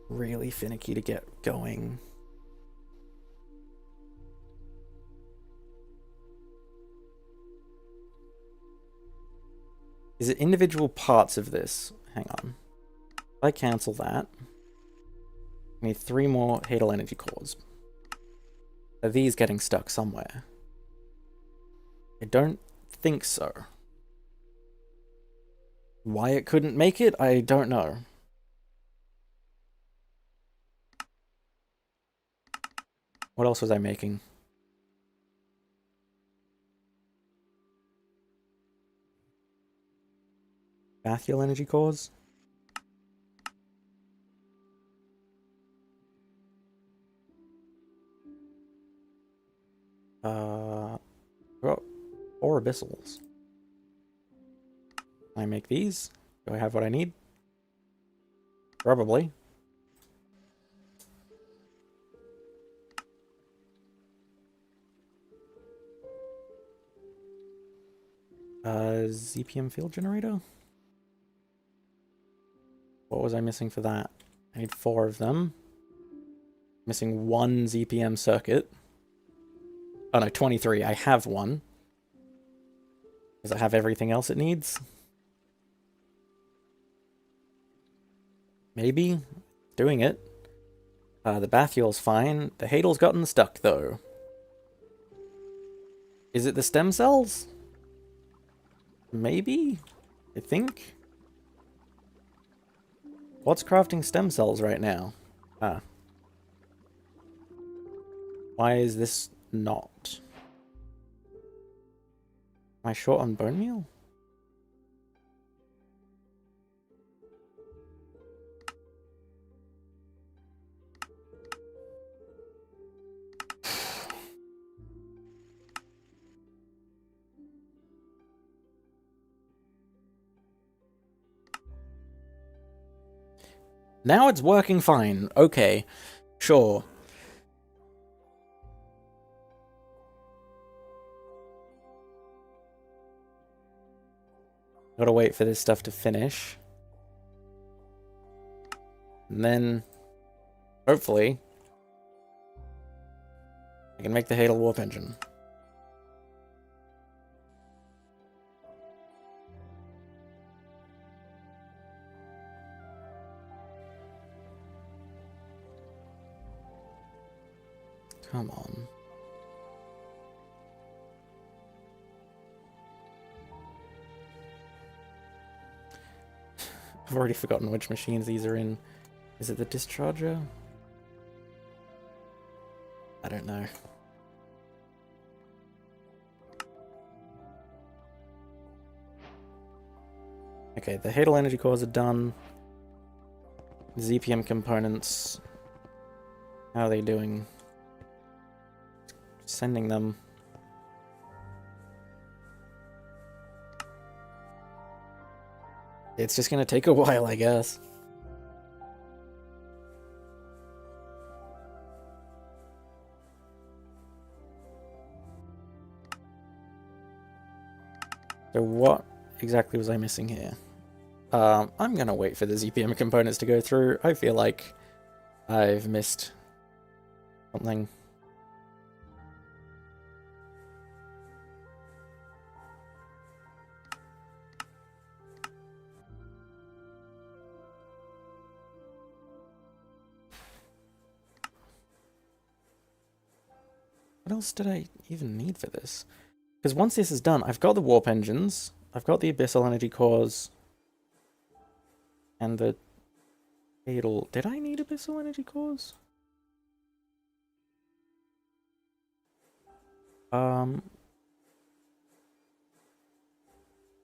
really finicky to get going. Is it individual parts of this? Hang on. If I cancel that, I need 3 more Hadal energy cores. Are these getting stuck somewhere? I don't think so. Why it couldn't make it, I don't know. What else was I making? Bathyal energy cores? Got 4 abyssals. Can I make these? Do I have what I need? Probably. ZPM field generator? What was I missing for that? I need 4 of them. Missing 1 ZPM circuit. Oh no, 23. I have one. Does it have everything else it needs? Maybe. Doing it. The bathyal's fine. The hadal's gotten stuck, though. Is it the stem cells? Maybe? I think? What's crafting stem cells right now? Ah. Why is this not? Am I short on bone meal? Now it's working fine. Okay. Sure. Gotta wait for this stuff to finish. And then, hopefully, I can make the Hadal Warp Engine. Come on. I've already forgotten which machines these are in. Is it the discharger? I don't know. Okay, the Hadal energy cores are done. ZPM components. How are they doing? Sending them. It's just gonna take a while, I guess. So what exactly was I missing here? I'm gonna wait for the ZPM components to go through. I feel like I've missed something. What else did I even need for this? Because once this is done, I've got the warp engines, I've got the abyssal energy cores, and the Hadal. Did I need abyssal energy cores?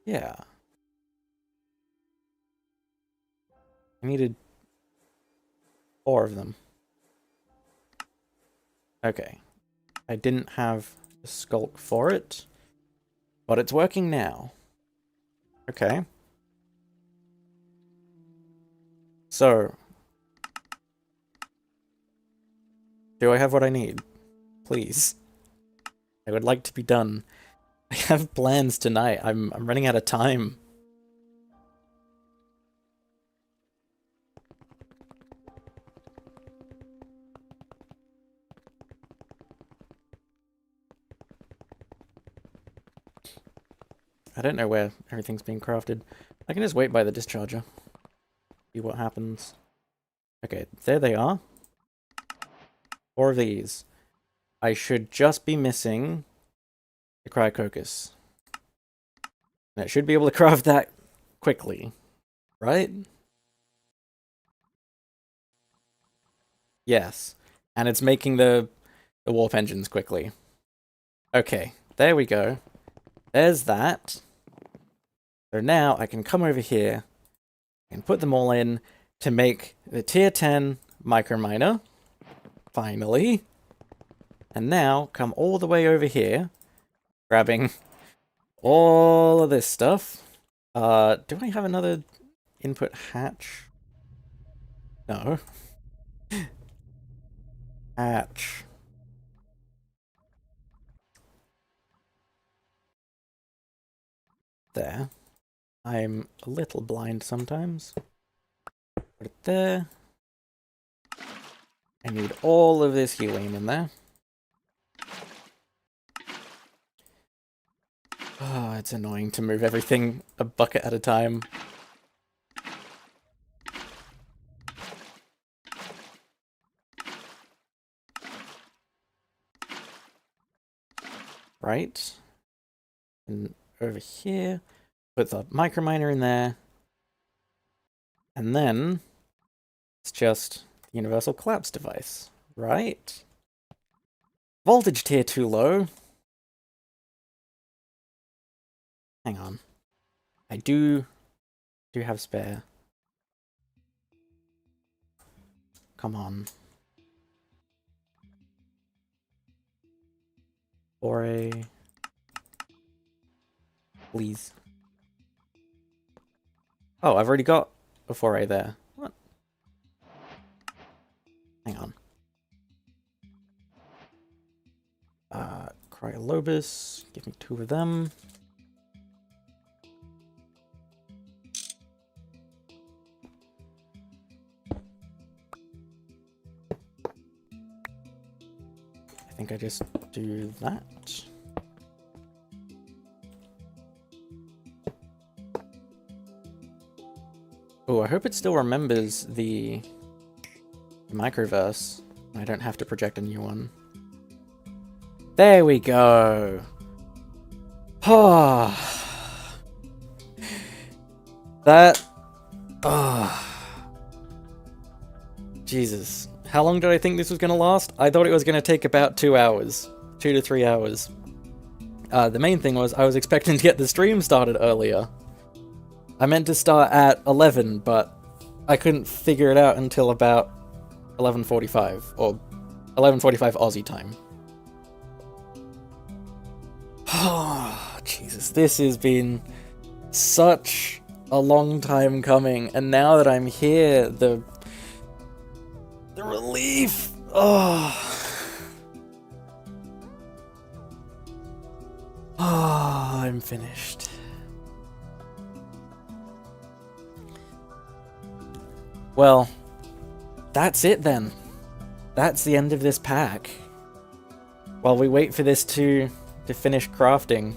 Yeah. I needed 4 of them. Okay. I didn't have the sculk for it, but it's working now. Okay. So, do I have what I need? Please. I would like to be done. I have plans tonight. I'm running out of time. I don't know where everything's being crafted. I can just wait by the discharger. See what happens. Okay, there they are. 4 of these. I should just be missing the Cryococus. And it should be able to craft that quickly, right? Yes. And it's making the warp engines quickly. Okay, there we go. There's that. So now I can come over here and put them all in to make the tier 10 microminer. Finally. And now come all the way over here, grabbing all of this stuff. Do I have another input hatch? No. Hatch. There. I'm a little blind sometimes. Put it there. I need all of this helium in there. Oh, it's annoying to move everything a bucket at a time. Right. And over here, put the microminer in there. And then it's just the universal collapse device, right? Voltage tier too low. Hang on. I do have spare. Come on. Foray. Please. Oh, I've already got a foray there. What? Hang on. Cryolobus. Give me 2 of them. I think I just do that. Oh, I hope it still remembers the microverse. I don't have to project a new one. There we go. Oh. That... Oh. Jesus. How long did I think this was going to last? I thought it was going to take about 2 hours. 2 to 3 hours. The main thing was I was expecting to get the stream started earlier. I meant to start at 11, but I couldn't figure it out until about 11:45, or 11:45 Aussie time. Oh, Jesus, this has been such a long time coming, and now that I'm here, the relief! Oh, I'm finished. Well, that's it then. That's the end of this pack. While we wait for this to finish crafting.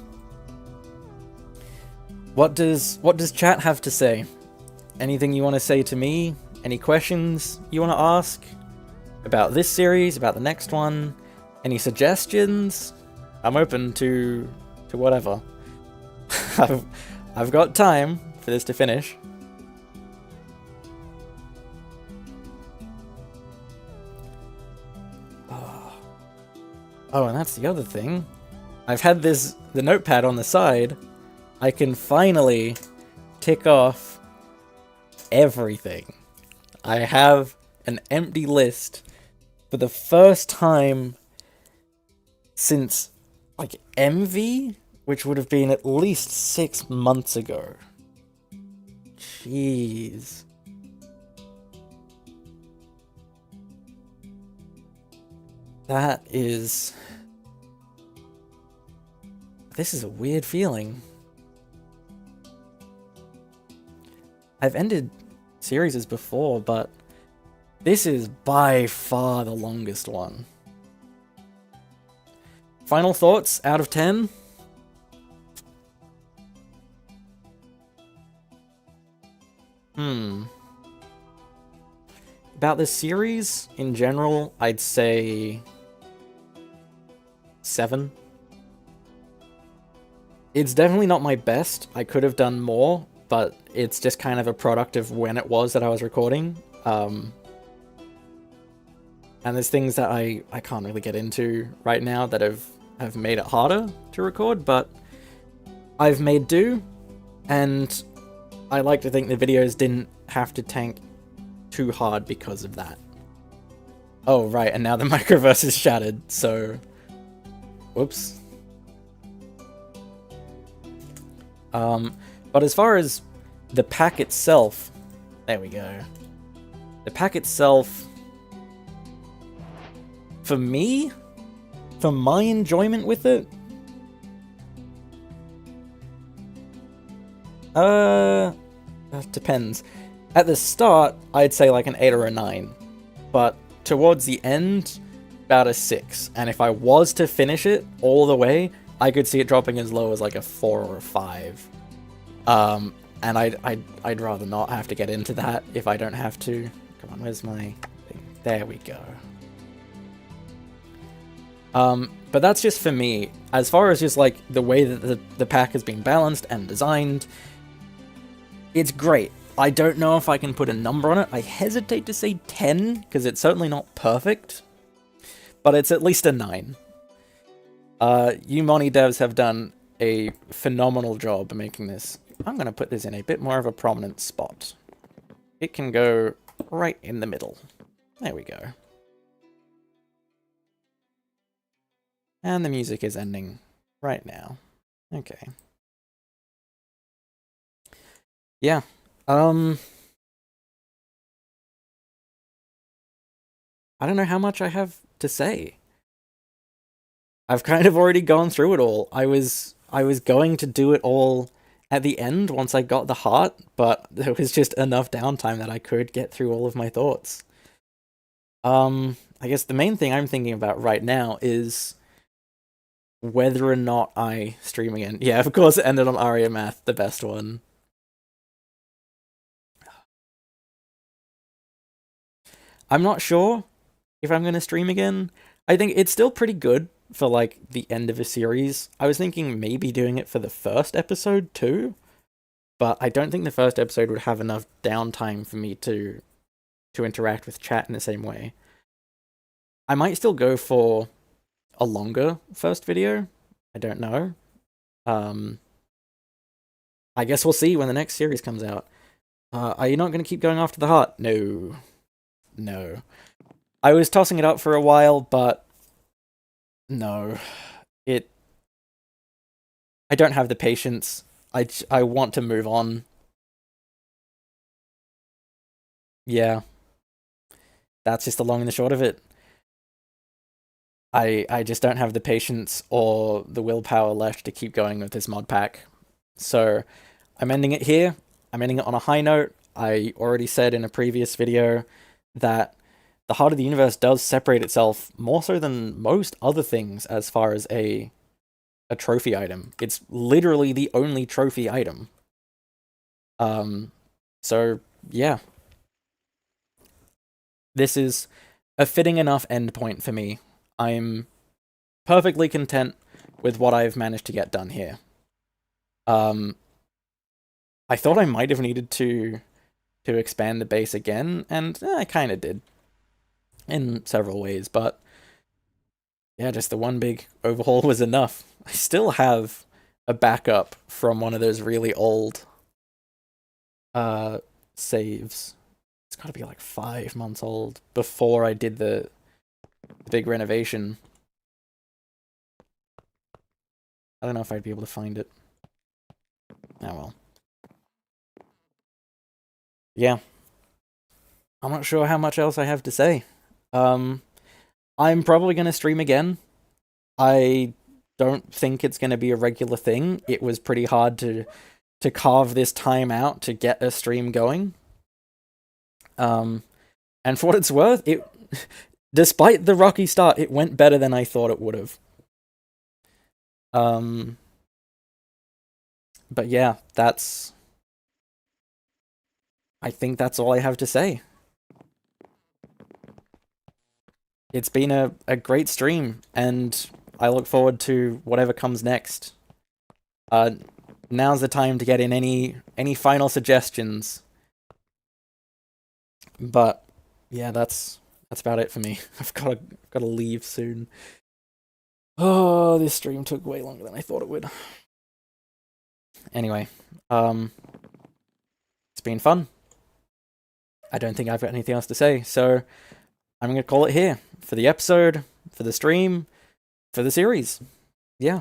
What does chat have to say? Anything you want to say to me? Any questions you want to ask? About this series, about the next one? Any suggestions? I'm open to whatever. I've got time for this to finish. Oh, and that's the other thing. I've had the notepad on the side. I can finally tick off everything. I have an empty list for the first time since, like, MV, which would have been at least 6 months ago. Jeez. This is a weird feeling. I've ended series before, but this is by far the longest one. Final thoughts out of 10? About this series, in general, I'd say 7. It's definitely not my best. I could have done more, but it's just kind of a product of when it was that I was recording. And there's things that I can't really get into right now that have made it harder to record, but I've made do, and I like to think the videos didn't have to tank too hard because of that. Oh, right, and now the microverse is shattered, so... Whoops. But as far as the pack itself... There we go. The pack itself... For me? For my enjoyment with it? That depends. At the start, I'd say like an 8 or a 9. But towards the end, about a 6. And if I was to finish it all the way, I could see it dropping as low as like a 4 or a 5. And I'd rather not have to get into that if I don't have to. Come on, where's my thing? There we go. But that's just for me. As far as just like the way that the pack has been balanced and designed, it's great. I don't know if I can put a number on it. I hesitate to say 10, because it's certainly not perfect, but it's at least a 9. You Moni devs have done a phenomenal job making this. I'm going to put this in a bit more of a prominent spot. It can go right in the middle. There we go. And the music is ending right now. Okay. Yeah. I don't know how much I have to say. I've kind of already gone through it all. I was going to do it all at the end once I got the heart, but there was just enough downtime that I could get through all of my thoughts. I guess the main thing I'm thinking about right now is whether or not I stream again. Yeah, of course it ended on Aria Math, the best one. I'm not sure if I'm going to stream again. I think it's still pretty good for, like, the end of a series. I was thinking maybe doing it for the first episode, too. But I don't think the first episode would have enough downtime for me to interact with chat in the same way. I might still go for a longer first video. I don't know. I guess we'll see when the next series comes out. Are you not going to keep going after the heart? No. No. I was tossing it up for a while, but no. I don't have the patience. I want to move on. Yeah. That's just the long and the short of it. I just don't have the patience or the willpower left to keep going with this mod pack. So I'm ending it here. I'm ending it on a high note. I already said in a previous video that the Heart of the Universe does separate itself more so than most other things as far as a trophy item. It's literally the only trophy item. So yeah. This is a fitting enough endpoint for me. I'm perfectly content with what I've managed to get done here. I thought I might have needed to expand the base again, and I kind of did. In several ways, but yeah, just the one big overhaul was enough. I still have a backup from one of those really old saves. It's got to be like 5 months old before I did the big renovation. I don't know if I'd be able to find it. Oh well. Yeah. I'm not sure how much else I have to say. I'm probably going to stream again. I don't think it's going to be a regular thing. It was pretty hard to carve this time out to get a stream going. And for what it's worth, despite the rocky start, it went better than I thought it would have. But yeah, I think that's all I have to say. It's been a great stream, and I look forward to whatever comes next. Now's the time to get in any final suggestions. But yeah, that's about it for me. I've gotta leave soon. Oh, this stream took way longer than I thought it would. Anyway, it's been fun. I don't think I've got anything else to say, so I'm gonna call it here for the episode, for the stream, for the series. Yeah.